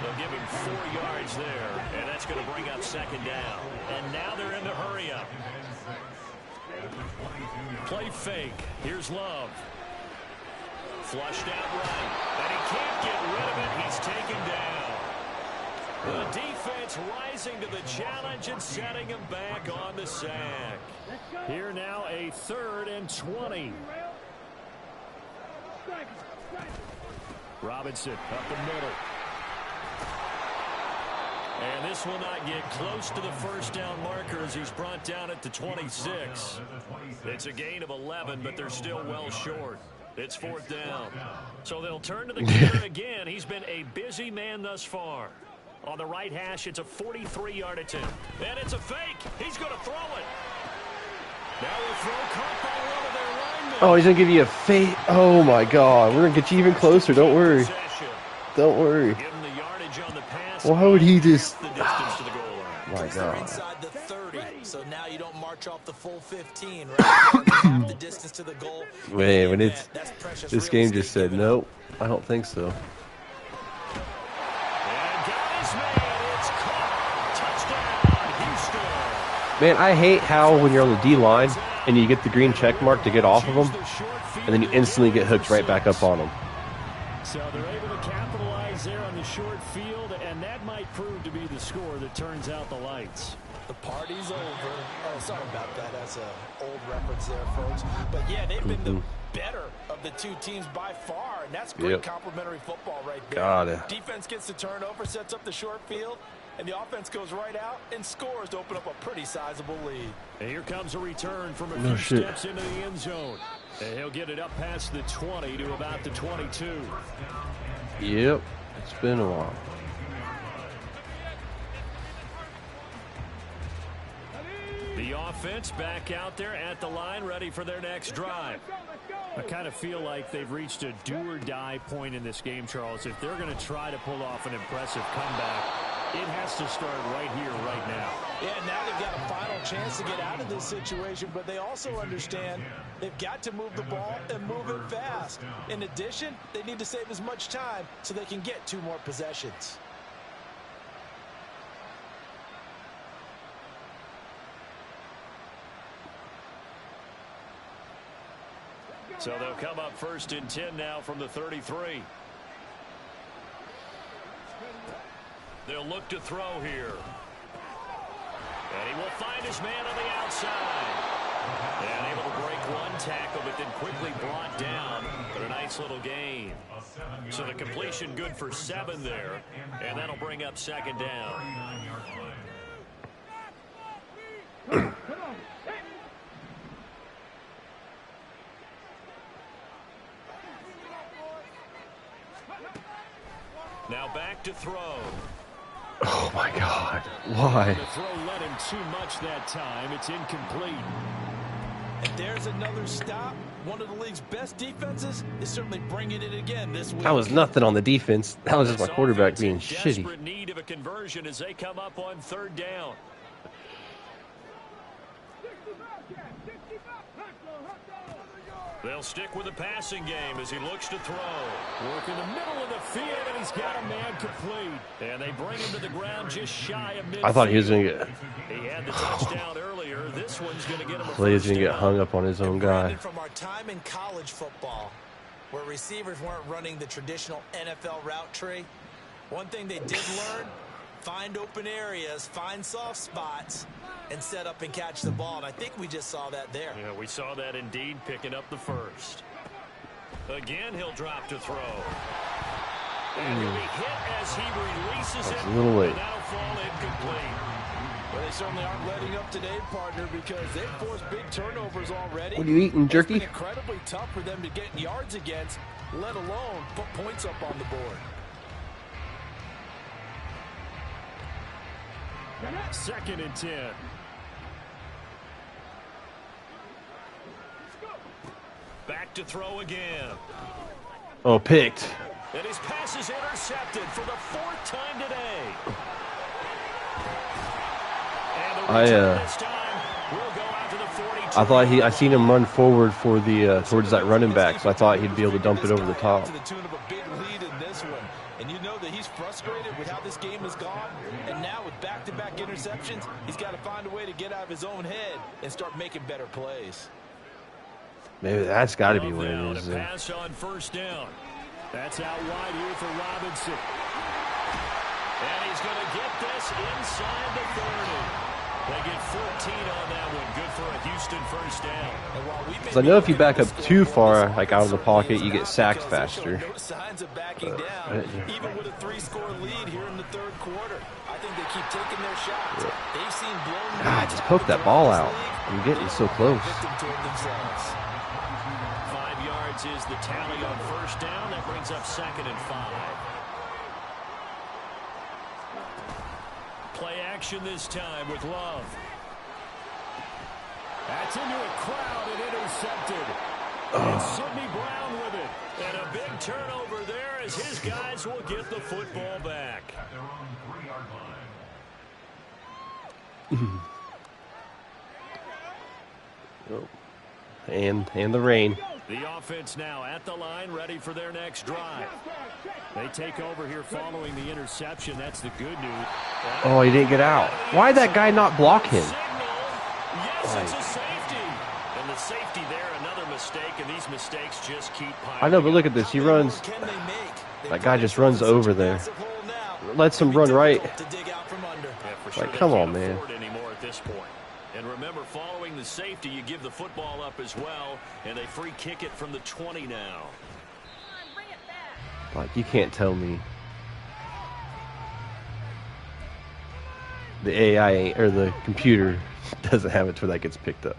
They'll give him 4 yards there, and that's going to bring up second down. And now they're in the hurry up. Play fake. Here's Love. Flushed out right, and he can't get rid of it. He's taken down. The defense rising to the challenge and setting him back on the sack. Here now a 3rd and 20. Robinson up the middle. And this will not get close to the first down marker as he's brought down at the 26. It's a gain of 11, but they're still well short. It's 4th down. So they'll turn to the kicker again. He's been a busy man thus far. On the right hash, it's a 43-yard attempt. And it's a fake. He's going to throw it. Now we'll throw caught by one of their linemen. oh, he's gonna give you a fake. Oh my God, we're gonna get you even closer. Don't worry. Don't worry. Give him the yardage on the pass. Why would he just? The distance to the goal line. My They're God. inside the 30, so now you don't march off the full 15, right? Half the distance to the goal. Man, when it's That's precious this real game estate just said given up. nope. I don't think so. And got his man. It's caught. Touchdown, Houston. Man, I hate how when you're on the D line and you get the green check mark to get off of them, and then you instantly get hooked right back up on them. So they're able to capitalize there on the short field, and that might prove to be the score that turns out the lights. The party's over. Oh, sorry about that. That's an old reference there, folks. But, yeah, they've been the better of the two teams by far, and that's great complimentary football right there. Got it. Defense gets the turnover, sets up the short field, and the offense goes right out and scores to open up a pretty sizable lead. And here comes a return from a No few shit. steps into the end zone. And he'll get it up past the 20 to about the 22. Yep, it's been a while. The offense back out there at the line, ready for their next drive. I kind of feel like they've reached a do-or-die point in this game, Charles. If they're going to try to pull off an impressive comeback, it has to start right here, right now. Yeah, now they've got a final chance to get out of this situation, but they also understand they've got to move the ball and move it fast. In addition, they need to save as much time so they can get 2 more possessions. So they'll come up 1st and 10 now from the 33. They'll look to throw here. And he will find his man on the outside. And able to break one tackle, but then quickly brought down. But a nice little gain. So the completion good for 7 there. And that'll bring up second down. Now back to throw. Oh my God, why? The throw led him too much that time. It's incomplete. And there's another stop. One of the league's best defenses is certainly bringing it again this week. That was nothing on the defense. That was just my quarterback being shitty. Desperate need of a conversion as they come up on 3rd down. They'll stick with the passing game as he looks to throw. Work in the middle of the field, and he's got a man complete. And they bring him to the ground just shy of midfield. I thought he was going to get... He had the touchdown earlier. This one's going to get him a He's first going to get down. hung up on his own guy. Brandon, from our time in college football, where receivers weren't running the traditional NFL route tree, one thing they did learn, find open areas, find soft spots, and set up and catch the ball. And I think we just saw that there. Yeah, we saw that indeed, picking up the first. Again, he'll drop to throw. And he'll be hit as he releases That's it. a little late. And that'll fall incomplete. Well, they certainly aren't letting up today, partner, because they've forced big turnovers already. What are you eating, jerky? It's been incredibly tough for them to get yards against, let alone put points up on the board. 2nd and 10. Back to throw again. Oh, picked. And his pass is intercepted for the 4th time today. And the return this time will go out to the 42. I seen him run forward for the towards that running back, so I thought he'd be able to dump it over the top. To the tune of a big lead in this one. And you know that he's frustrated with how this game has gone. And now with back-to-back interceptions, he's got to find a way to get out of his own head and start making better plays. Maybe that's got to be what it is. Pass on 1st down. That's out wide here for Robinson. And he's going to get this inside the 30. They get 14 on that one. Good for a Houston 1st down. Because I know if you back up too far, like out of the pocket, you get sacked faster. No signs of backing down, even with a 3-score lead here in the 3rd quarter. I think they keep taking their shots. They've seen blown. God, just poke that ball out. I'm getting so close. 5 yards is the tally on 1st down. That brings up 2nd and 5. Play action this time with Love. That's into a crowd and intercepted. And Sidney Brown with it. And a big turnover there as his guys will get the football back. At their own 3-yard line. And the rain. The offense now at the line, ready for their next drive. They take over here following the interception. That's the good news. Oh, he didn't get out. Why did that guy not block him? Yes, it's a safety. And the safety there, another mistake, and these mistakes just keep piling. I know, but look at this. He runs. That guy just runs over there. Lets him run right. Like, come on, man. Anymore at this point. And remember, following the safety, you give the football up as well, and they free kick it from the 20 now. Like, you can't tell me the AI or the computer doesn't have it to where that gets picked up.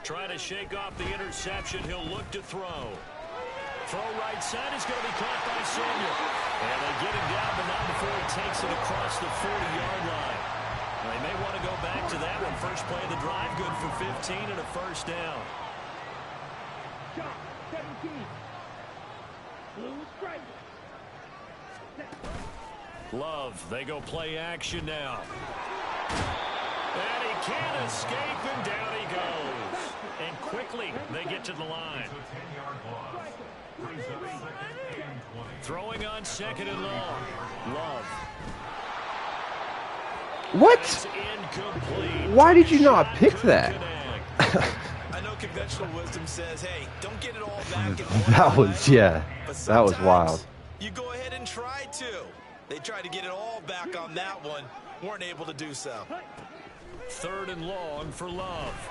Trying to shake off the interception. He'll look to throw. Throw right side is going to be caught by Samuel. And they get him down, but not before he takes it across the 40-yard line. They may want to go back to that one. First play of the drive, good for 15 and a 1st down. Love, they go play action now. And he can't escape, and down he goes. And quickly, they get to the line. Throwing on 2nd and long. Love. What? Why did you not pick that? I know conventional wisdom says, hey, don't get it all back. That was, yeah, that was wild. You go ahead and try to. They tried to get it all back on that one. Weren't able to do so. 3rd and long for Love.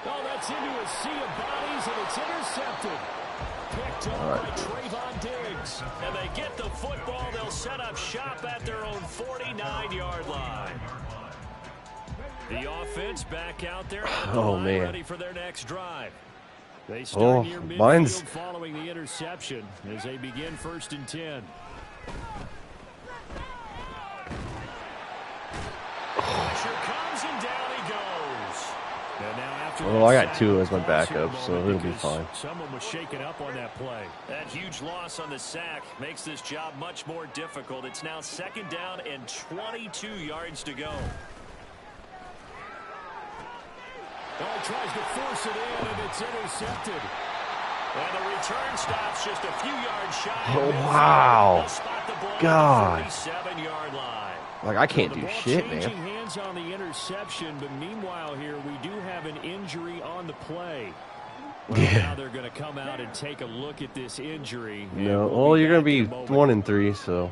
Oh, that's into a sea of bodies, and it's intercepted. Picked up by Trayvon Diggs. And they get the football. They'll set up shop at their own 49-yard line. The offense back out there. Oh, man. Ready for their next drive. They start near midfield following the interception as they begin 1st and 10. Pressure comes and down he goes. And now after I got 2 as my backup, so it'll be fine. Someone was shaken up on that play. That huge loss on the sack makes this job much more difficult. It's now 2nd down and 22 yards to go. Oh, tries to force it in, and it's intercepted. And the return stops just a few yards shy. Oh, wow. God. 37-yard line. Like, I can't do shit, man. Hands on the interception, but meanwhile here we do have an injury on the play. Well, now they're going to come out and take a look at this injury. No, well, you're going to be 1 and 3, so.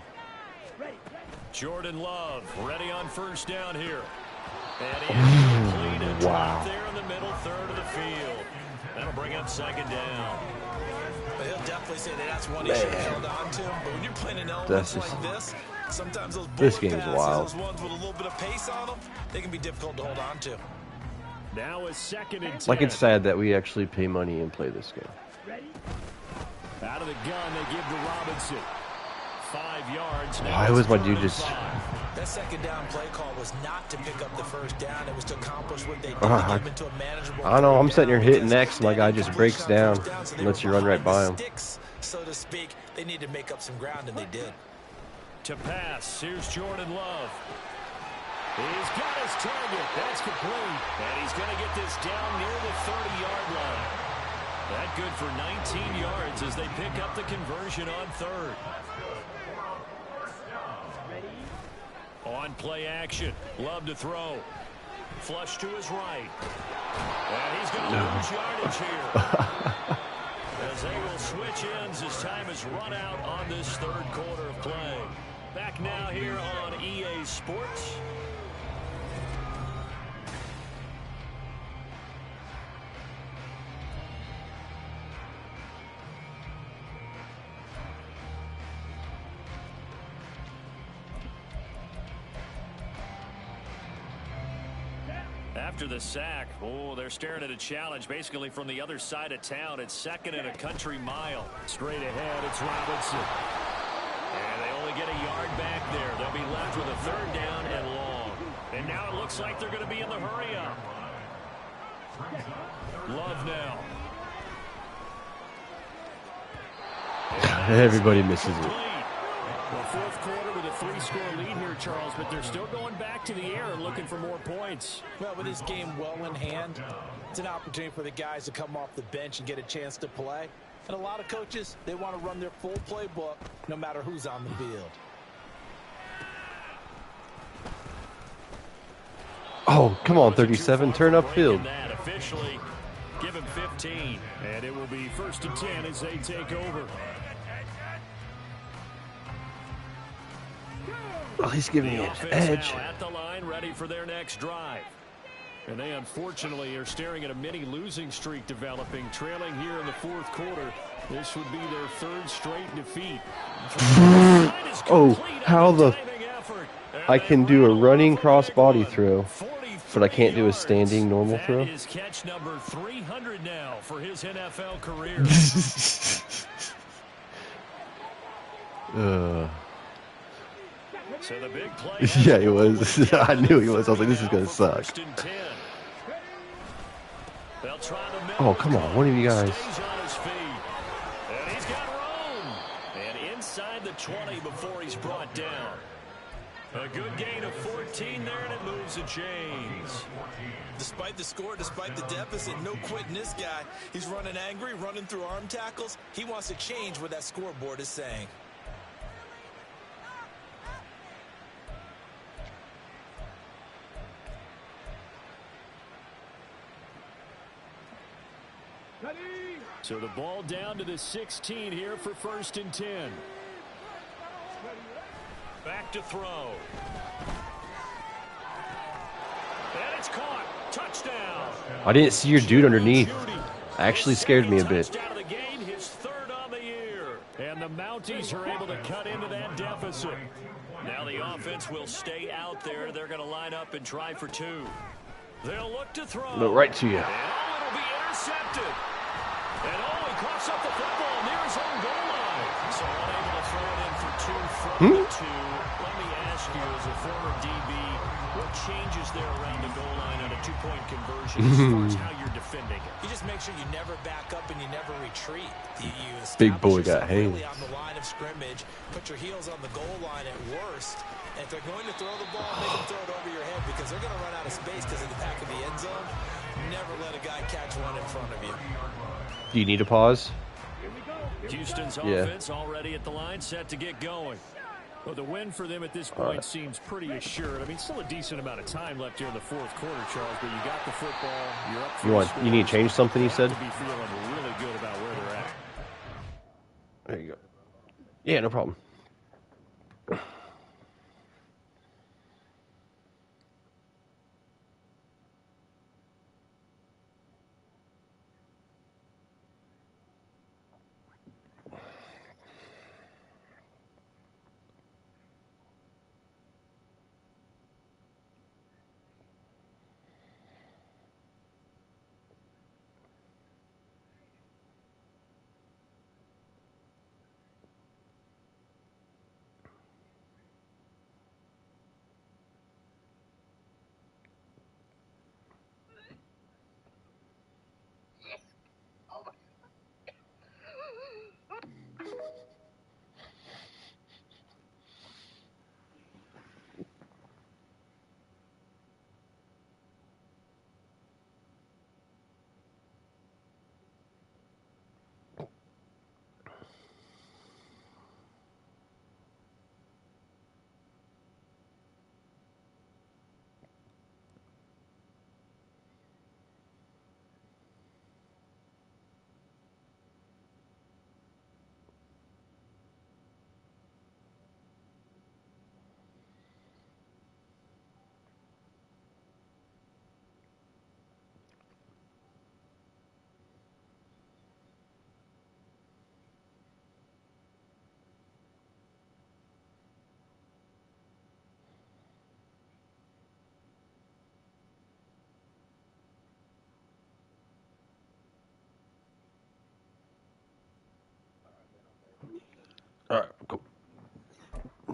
Jordan Love ready on 1st down here. And he completed right there in the middle 3rd of the field. That'll bring up 2nd down. But he'll definitely say that that's one he should have held on to. But when you're playing an element like this, sometimes those game is wild. Those ones with a little bit of pace on them, they can be difficult to hold on to. Now is 2nd and 10. Like, it's sad that we actually pay money and play this game. Out of the gun, they give to Robinson. 5 yards. Why was my dude just... That 2nd down play call was not to pick up the 1st down. It was to accomplish what what they did to get him into a manageable. I don't know. I'm sitting here hitting X. My guy just breaks down and lets you run right by him. Sticks, so to speak. They need to make up some ground, and they did. To pass, here's Jordan Love. He's got his target. That's complete. And he's going to get this down near the 30-yard line. That good for 19 yards as they pick up the conversion on third. On play action. Love to throw. Flush to his right. And he's going to lose yardage here. As they will switch ends as time is run out on this third quarter of play. Back now here on EA Sports. After the sack, they're staring at a challenge basically from the other side of town. It's second and a country mile. Straight ahead, it's Robinson. And they only get a yard back there. They'll be left with a third down and long. And now it looks like they're going to be in the hurry-up. Love now. Everybody misses it. Well, fourth quarter with a 3-score lead here, Charles, but they're still going back to the air and looking for more points. Well, with this game well in hand, it's an opportunity for the guys to come off the bench and get a chance to play. And a lot of coaches, they want to run their full playbook no matter who's on the field. Oh, come on, 37. Turn upfield. Officially, give him 15. And it will be 1st and 10 as they take over. Oh, he's giving me an edge. At the line, ready for their next drive. And they unfortunately are staring at a mini losing streak developing, trailing here in the fourth quarter. This would be their third straight defeat. Oh, how the... I can do a running cross-body throw, but I can't do a standing normal throw. That is catch number 300 now for his NFL career. So the big play. Yeah, he was. I knew he was. I was like, this is going to suck. Oh, come on. One of you guys. And he's got room. And inside the 20 before he's brought down. A good gain of 14 there, and it moves the chains. Despite the score, despite the deficit, no quitting this guy. He's running angry, running through arm tackles. He wants to change what that scoreboard is saying. So the ball down to the 16 here for 1st and 10. Back to throw. And it's caught. Touchdown. I didn't see your dude underneath. Actually scared me a bit. Out of the game, his third on the year. And the Mounties are able to cut into that deficit. Now the offense will stay out there. They're going to line up and try for 2. They'll look to throw. Look right to you. And it'll be intercepted. And he coughs up the football near his own goal line. So unable to throw it in for 2 from the 2. Let me ask you, as a former DB, what changes there around the goal line on a 2-point conversion as far as how you're defending it? You just make sure you never back up and you never retreat. You Big boy got hands. really on the line of scrimmage, put your heels on the goal line at worst. And if they're going to throw the ball, make them throw it over your head because they're going to run out of space because of the back of the end zone. Never let a guy catch one in front of you. Do you need a pause? Houston's offense already at the line, set to get going. Well, the win for them at this point seems pretty assured. I mean, still a decent amount of time left here in the fourth quarter, Charles, but you got the football. You're up for You need to change something, you said? To be feeling really good about where they're at. There you go. Yeah, no problem.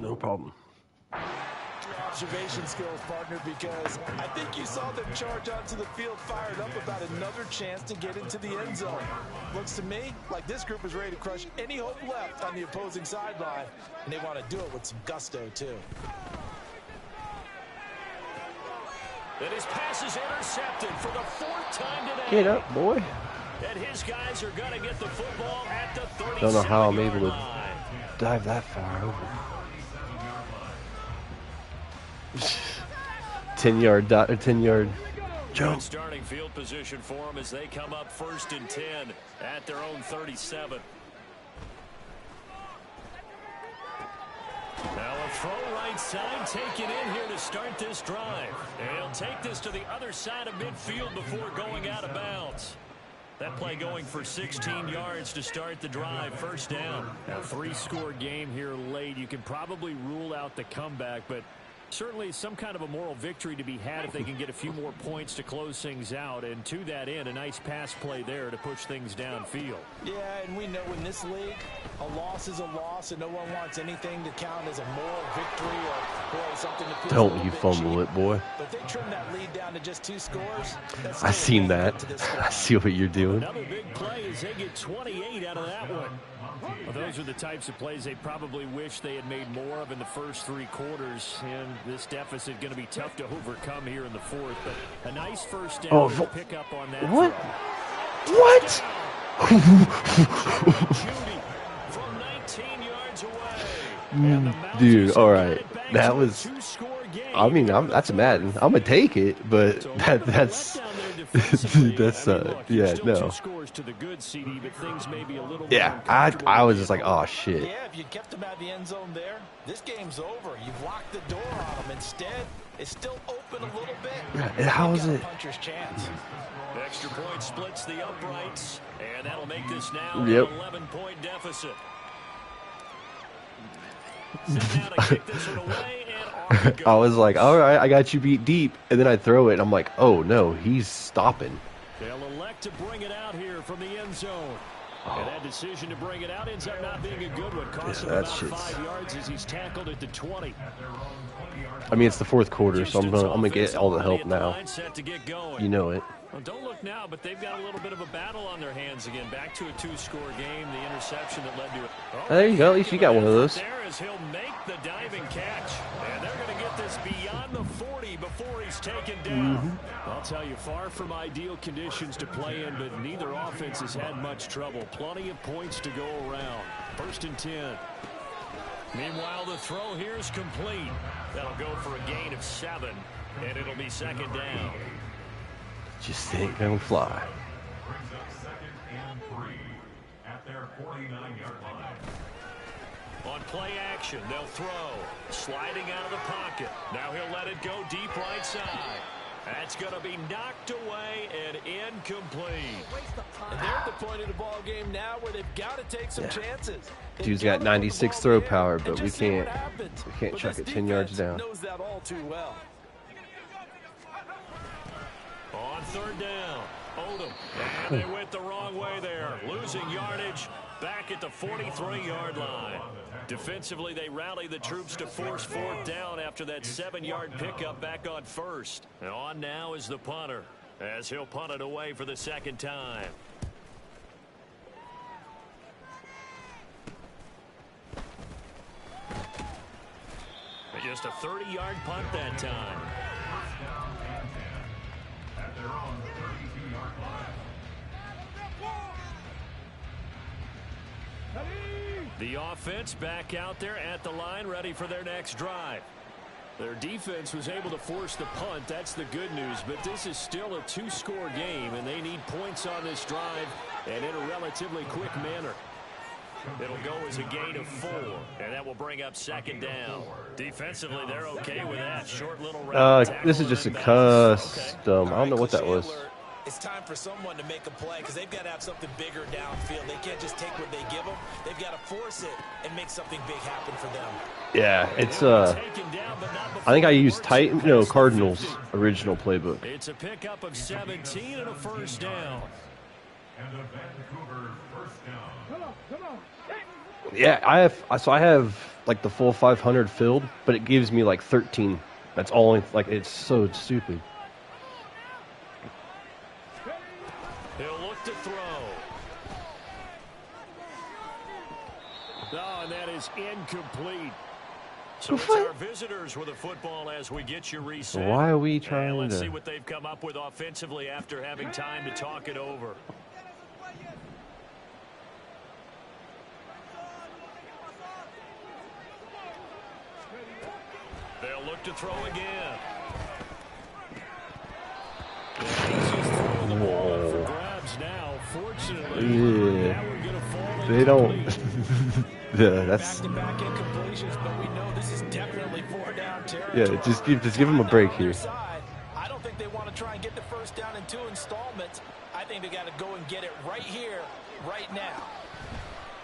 No problem. Observation skills, partner, because I think you saw them charge onto the field fired up about another chance to get into the end zone. Looks to me like this group is ready to crush any hope left on the opposing sideline, and they want to do it with some gusto, too. And his pass is intercepted for the 4th time today. Get up, boy. And his guys are going to get the football at the 37-yard line. Don't know how I'm able to dive that far over. 10-yard jump. Good starting field position for them as they come up 1st and 10 at their own 37. Now a throw right side taken in here to start this drive. And he'll take this to the other side of midfield before going out of bounds. That play going for 16 yards to start the drive. 1st down. A 3-score game here late. You can probably rule out the comeback, but certainly some kind of a moral victory to be had if they can get a few more points to close things out. And to that end, a nice pass play there to push things downfield. Yeah, and we know in this league, a loss is a loss, and no one wants anything to count as a moral victory or something to feel. Don't you fumble it, boy. But they trim that lead down to just 2 scores. I seen that. I see what you're doing. Another big play as they get 28 out of that one. Well, those are the types of plays they probably wish they had made more of in the first 3 quarters. And this deficit going to be tough to overcome here in the 4th. But a nice 1st down to pick up on that. What? Throw. What? Judy from 19 yards away. Dude, all right. That was. I mean, that's Madden. I'm gonna take it, but that's yeah, no. Yeah, I was just like, oh shit. Yeah, if you kept them at the end zone there, this game's over. You've locked the door on them. Instead, it's still open a little bit. How is it? Puncher's chance. The extra point splits the uprights, and that'll make this now an 11-point deficit. I was like, all right, I got you beat deep, and then I throw it, and I'm like, oh no, he's stopping. They'll elect to bring it out here from the end zone. And that decision to bring it out ends up not being a good one. Cost him about 5 yards as he's tackled at the 20. I mean, it's the 4th quarter, so I'm gonna get all the help now. You know it. Well, don't look now, but they've got a little bit of a battle on their hands again. Back to a 2-score game, the interception that led to it. There you go. At least you got one of those. There as he'll make the diving catch. And they're going to get this beyond the 40 before he's taken down. I'll tell you, far from ideal conditions to play in, but neither offense has had much trouble. Plenty of points to go around. 1st and 10. Meanwhile, the throw here is complete. That'll go for a gain of 7, and it'll be 2nd down. Just ain't gonna fly. On play action, they'll throw. Sliding out of the pocket. Now he'll let it go deep right side. That's going to be knocked away and incomplete. And they're at the point of the ball game now where they've got to take some chances. Dude's got 96 throw power, but we can't chuck it 10 yards down. Knows that all too well. On 3rd down, Odom. And they went the wrong way there. Losing yardage back at the 43-yard line. Defensively, they rally the troops to force 4th down after that 7-yard pickup back on 1st. And on now is the punter, as he'll punt it away for the 2nd time. Just a 30-yard punt that time. The offense back out there at the line, ready for their next drive. Their defense was able to force the punt. That's the good news. But this is still a 2-score game, and they need points on this drive and in a relatively quick manner. It'll go as a gain of 4, and that will bring up 2nd down. Defensively, they're okay with that. Short little round this is just a custom. I don't know what that was. It's time for someone to make a play because they've got to have something bigger downfield. They can't just take what they give them. They've got to force it and make something big happen for them. Yeah, it's I think I used Cardinals original playbook. It's a pickup of 17 and a 1st down. And a Vancouver 1st down. Come on. Yeah, I have like the full 500 filled, but it gives me like 13. That's all. Like it's so stupid. He'll look to throw. Oh, and that is incomplete. So it's our visitors with the football as we get you reset. Why are we trying and let's to... see what they've come up with offensively after having time to talk it over. They'll look to throw again. He's just throwing the ball up for grabs now. Fortunately, Yeah. that one gonna fall They don't... incomplete. Yeah, that's... Back-to-back incompletions, but we know this is definitely four-down territory. Yeah, just give them a break here. I don't think they want to try and get the first down in 2 installments. I think they got to go and get it right here, right now.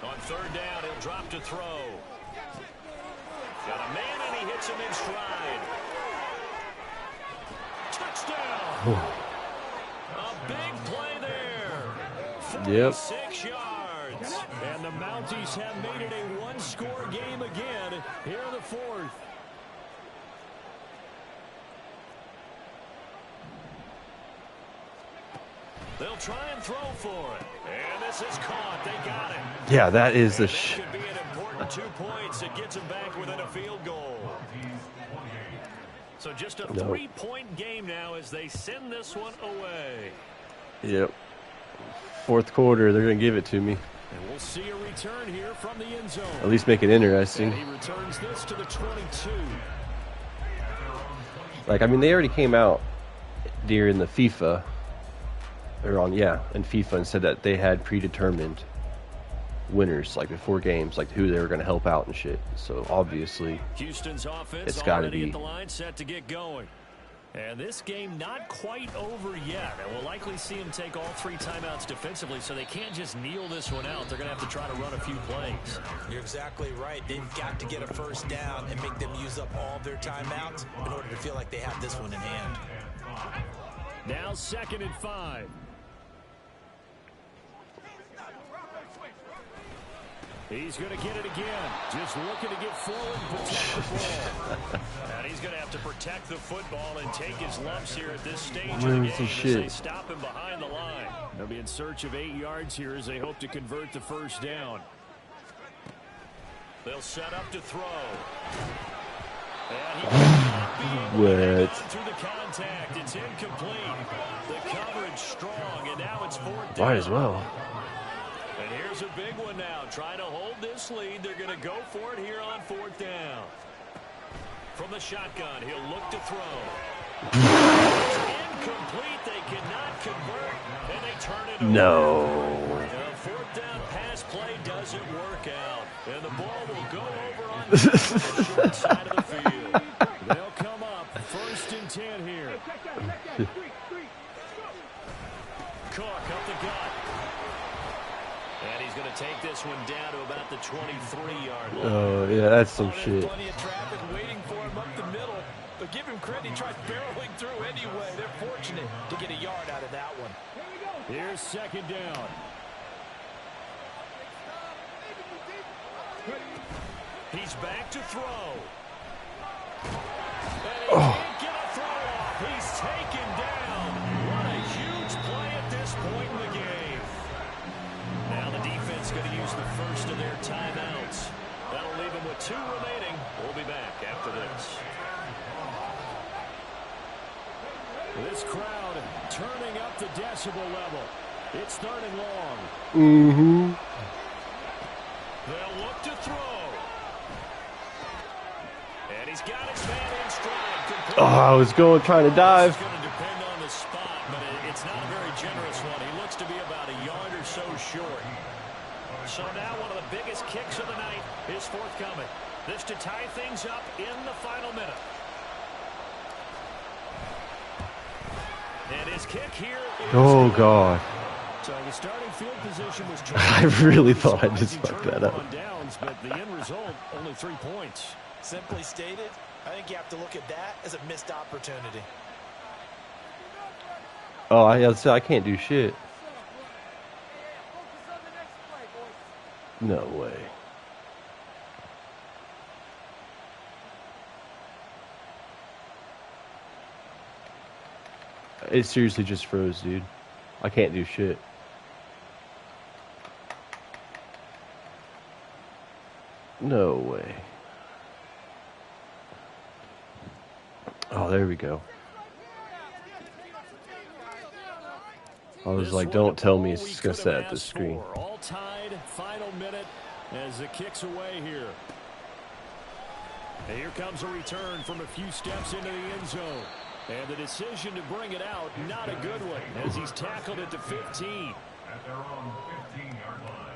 On third down, he'll drop to throw. Got a man, and he hits him in stride. Touchdown! A big play there. 46 yards. And the Mounties have made it a one-score game again here in the fourth. They'll try and throw for it. And this is caught. They got it. Yeah, that is the... That could be an important 2 points. It gets them back within a field goal. So just a 3-point game now as they send this one away. Yep. Fourth quarter, they're going to give it to me. And we'll see a return here from the end zone. At least make it interesting. And he returns this to the 22. Like, I mean, they already came out during the FIFA, in FIFA, and said that they had predetermined winners, like before games, like who they were going to help out and shit. So obviously, Houston's offense it's got to be at the line, set to get going. And this game not quite over yet. And we'll likely see them take all 3 timeouts defensively, so they can't just kneel this one out. They're going to have to try to run a few plays. You're exactly right. They've got to get a first down and make them use up all their timeouts in order to feel like they have this one in hand. Now 2nd and 5. He's going to get it again. Just looking to get forward and protect the ball. And he's going to have to protect the football and take his lumps here at this stage of the game as they stop him behind the line. They'll be in search of 8 yards here as they hope to convert the first down. They'll set up to throw. And he what? through the contact. It's incomplete. The coverage strong, and now it's 4th down. Might as well. And here's a big one now. Trying to hold this lead. They're going to go for it here on 4th down. From the shotgun, he'll look to throw. It's incomplete. They cannot convert, and they turn it over. No. The 4th down pass play doesn't work out, and the ball will go over on the short side of the field. They'll come up 1st and 10 here. Cook up the gut. And he's going to take this one down to about the 23-yard line. Oh, yeah, that's some shit. Plenty of traffic waiting for him up the middle. But give him credit, he tried barreling through anyway. They're fortunate to get a yard out of that one. Here's 2nd down. He's back to throw. And he can't get a throw off. He's taken down. What a huge play at this point in the game. Now the defense going to use the first of their timeouts. That'll leave them with 2 remaining. We'll be back after this. This crowd turning up the decibel level. It's 3rd and long. Mm-hmm. They'll look to throw. And he's got his man in stride. Oh, I was trying to dive. It's going to depend on the spot, but it's not a very generous one. He looks to be about a yard or so short. So now one of the biggest kicks of the night is forthcoming. This to tie things up in the final minute. And his kick here is Oh, God. So the starting field position was I really thought I just fucked that up. Downs, but the end result, only 3 points. Simply stated, I think you have to look at that as a missed opportunity. Oh, I can't do shit. No way. It seriously just froze, dude. I can't do shit. No way. Oh, there we go. I was like, don't tell me it's just going to set at the screen. All tied, final minute as the kick's away here. And here comes a return from a few steps into the end zone. And the decision to bring it out, not a good one, as he's tackled at the 15. At their own 15-yard line.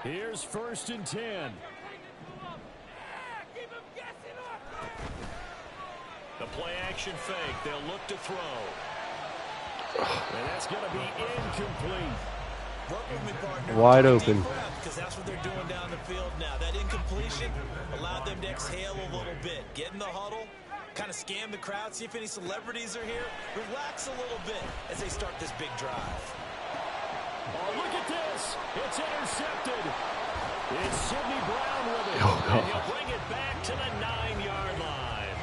Here's 1st and 10. The play action fake. They'll look to throw. And that's going to be incomplete. Wide open. Because that's what they're doing down the field now. That incompletion allowed them to exhale a little bit. Get in the huddle, kind of scan the crowd, see if any celebrities are here. Relax a little bit as they start this big drive. Oh, look at this. It's intercepted. It's Sidney Brown with it. Oh, and he'll bring it back to the 9-yard line.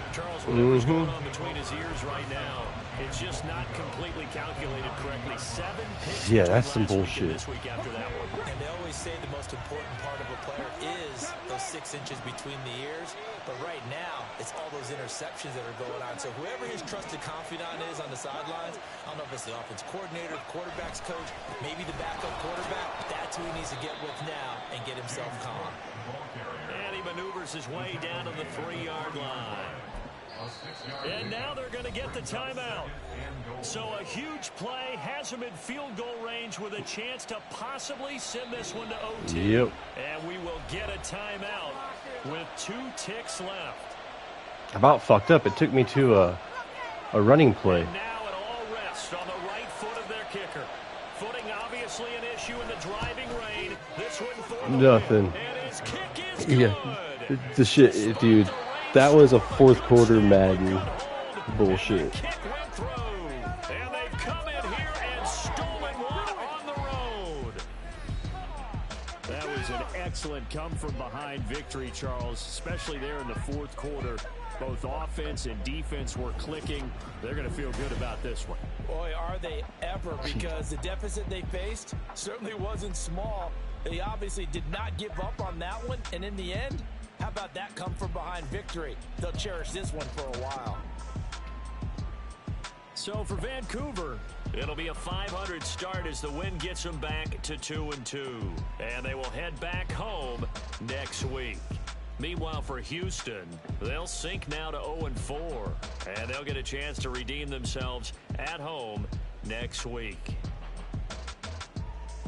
Charles, whatever's going on between his ears right now, it's just not completely calculated correctly. 7 picks. Yeah, that's some bullshit. This week after that one. And they always say the most important part of a player is those 6 inches between the ears. But right now, it's all those interceptions that are going on. So whoever his trusted confidant is on the sidelines, I don't know if it's the offense coordinator, the quarterback's coach, maybe the backup quarterback. That's who he needs to get with now and get himself calm. And he maneuvers his way down to the 3-yard line. And now they're going to get the timeout. So a huge play has him in field goal range with a chance to possibly send this one to OT. Yep. And we will get a timeout with 2 ticks left. About fucked up. It took me to a running play. And now it all rests on the right foot of their kicker. Footing obviously an issue in the driving rain. This one for the Nothing. win. And his kick is good. Yeah. The shit, dude. That was a fourth quarter Madden bullshit. Kick went through. And they've come in here and stolen one on the road. That was an excellent come-from-behind victory, Charles, especially there in the fourth quarter. Both offense and defense were clicking. They're going to feel good about this one. Boy, are they ever, because the deficit they faced certainly wasn't small. They obviously did not give up on that one, and in the end, how about that come-from-behind victory? They'll cherish this one for a while. So for Vancouver, it'll be a 500 start as the win gets them back to 2-2. And they will head back home next week. Meanwhile, for Houston, they'll sink now to 0-4. And they'll get a chance to redeem themselves at home next week.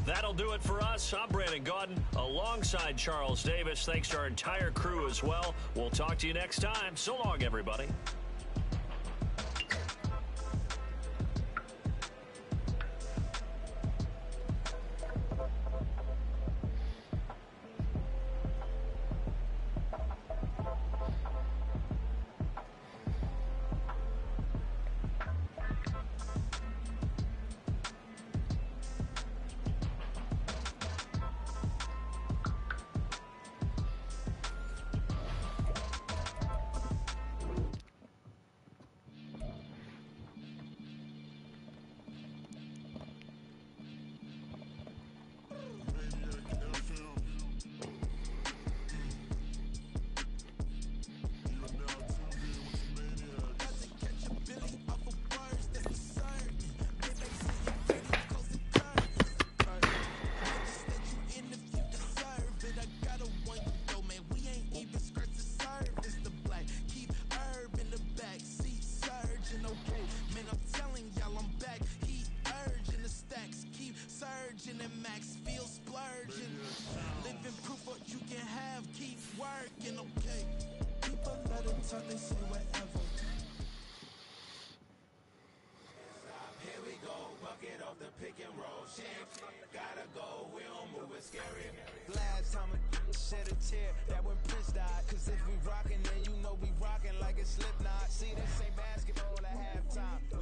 That'll do it for us. I'm Brandon Gaudin alongside Charles Davis. Thanks to our entire crew as well. We'll talk to you next time. So long, everybody.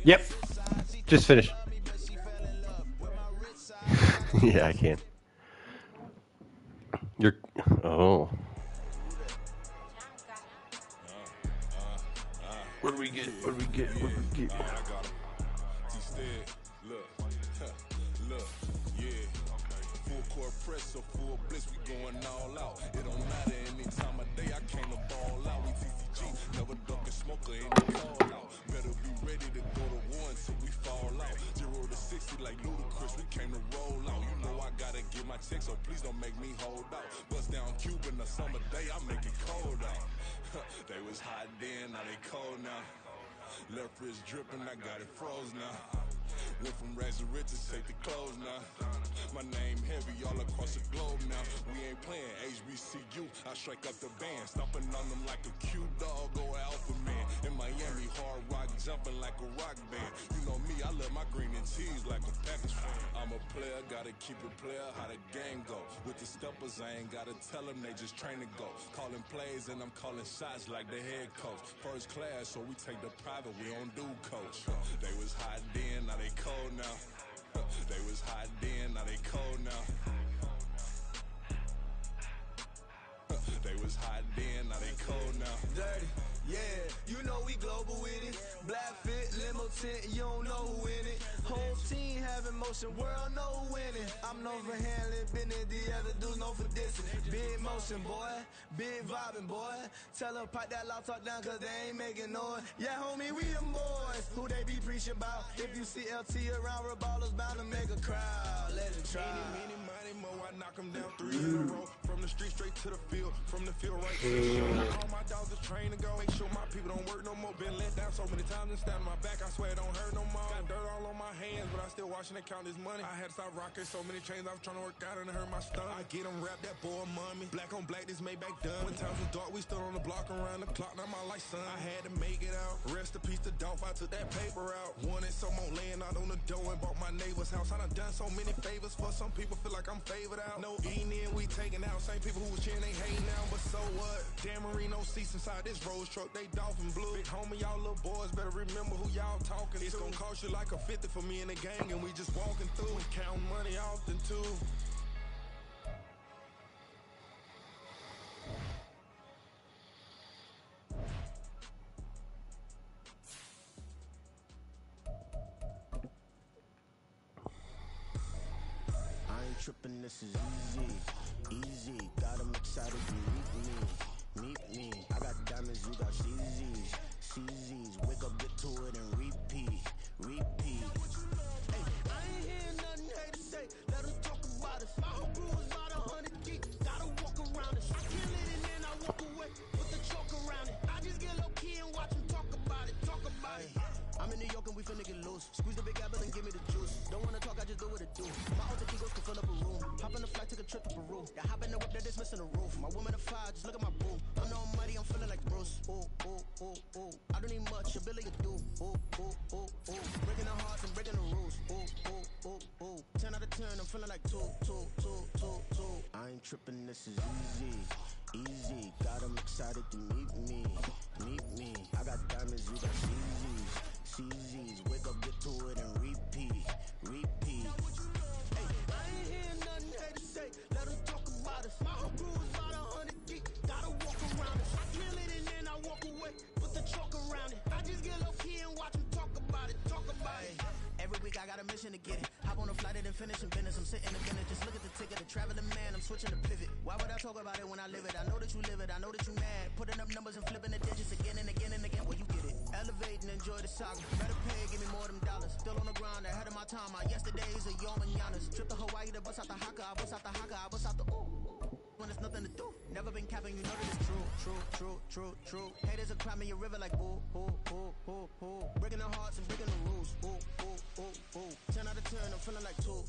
Yep. Just finished. Yeah, I can. You're... Oh. What do we get? What do we get? What do we get? I got him. T-Stead, look, look, yeah. Full court press, so full bliss, we going all out. It don't matter any time of day, I came to ball out. We TCG, never ducking smoker, ain't no call out. Better be ready to go to war until we fall out. 0 to 60 like Ludacris, we came to roll out. You know I gotta get my check, so please don't make me hold out. Bust down Cuban a summer day, I make it cold out. They was hot then, now they cold now. Left wrist dripping, I got it froze now. Went from rags to riches, take the clothes now. My name heavy all across the globe now. We ain't playing HBCU, I strike up the band. Stomping on them like a Q-dog or alpha man. In Miami, hard rock jumping like a rock band. You know me, I love my green and cheese like a Packers fan. I'm a player, gotta keep it player, how the game go. With the steppers, I ain't gotta tell them, they just train to go. Calling plays and I'm calling shots like the head coach. First class, so we take the private, we don't do coach. They was hot then, now they cold now. They was hot then, now they cold now. They was hot then, now they cold now. Dirty, yeah, you know we global with it. Black fit, limo tint, you don't know who in it. Whole team having motion, world know who winning. I'm known for handling business, the other dudes known for dissing. Big motion, boy, big vibing, boy. Tell them pipe that loud talk down, cause they ain't making noise. Yeah, homie, we them boys, who they be preaching about. If you see LT around, Reballo's bound to make a crowd. Let it try. Many, mighty mo, I knock them down 3 in a row. From the street straight to the field, from the field right to the show. All my dogs are trained to go, make sure my people don't work no more. Been let down so many times and stand on my back, I swear it don't hurt no more. Got dirt all on my hands, but I still watching and count this money. I had to stop rocking so many chains, I was trying to work out and it hurt my stomach. I get them rap, that boy mommy. Black on black, this Maybach done. When times was dark, we stood on the block around the clock, now my life son. I had to make it out, rest in peace to Dolph, I took that paper out. Wanted some more laying out on the dough and bought my neighbor's house. I done so many favors for some people, feel like I'm favored out. No eating in, we taking out. Same people who was cheering, they hating now, but so what? Dan Marino seats inside this Rolls truck, they dolphin blue. Big homie, y'all little boys better remember who y'all talking to. It's gonna cost you like a 50 for me and the gang, and we just walking through and counting money often too. I ain't tripping, this is easy, easy. Got them excited to meet me. I got diamonds, you got CZs, CZs. Wake up, get to it, and repeat. Hey, I ain't hearing nothing hate to say. Let them talk about us. My whole crew is about 100 deep. Gotta walk around it. I kill it and then I walk away with the chalk around it. I just get low key and watch them talk about it. I'm in New York and we finna get loose. Squeeze the big apple and give me the juice. Don't wanna talk, I just do what it do. My alter egos can fill up a room. Hop on the flight, take a trip to Peru. Yeah, hop in the whip that is missing the roof. My woman a fire, just look at my boo. I know I'm mighty, I'm feeling like Bruce. Ooh. I don't need much, ability to do. Ooh. Breaking the hearts and breaking the rules. Ooh. 10 out of 10, I'm feeling like two. I ain't tripping, this is easy. Got them excited to meet me. I got diamonds, you got CZs. Wake up, get to it, and repeat. Hey, I ain't hearing nothing hate to say. Let them talk about us. My whole crew is about 100 deep. Gotta walk around it. I kill it and then I walk away with the chalk around it. I just get low key and watch them talk about it. Every week I got a mission to get it. Hop on a flight and then finish in business. I'm sitting in the just look at the ticket. The traveling man, I'm switching to pivot. Why would I talk about it when I live it? I know that you live it, I know that you mad. Putting up numbers and flipping the digits again and again. Well, you get it. Elevate and enjoy the saga. Better pay, give me more of them dollars. Still on the grind, ahead of my time. My yesterdays are your mananas. Trip to Hawaii to bust out the haka. I bust out the ooh. When there's nothing to do. Never been capping, you know that it's true. Haters are climbing your river like boo. Breaking their hearts and breaking the rules. Ooh. 10 out of 10, I'm feeling like two.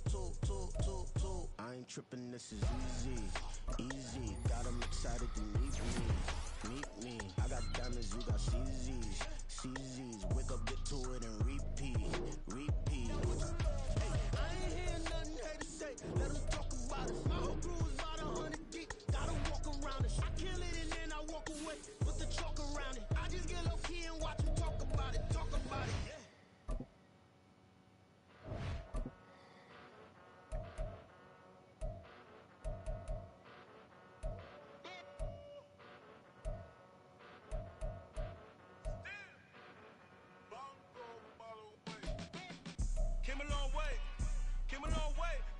I ain't tripping, this is easy. Got them excited to meet me. I got diamonds, you got CZs. Wake up, get to it, and repeat. Hey, I ain't hearing nothing hate to say. Let them talk about us. My whole crew is about 100 deep. Gotta walk around it. I kill it and then I walk away with the chalk around it. I just get low key and watch them talk about it. Yeah. Came a long way.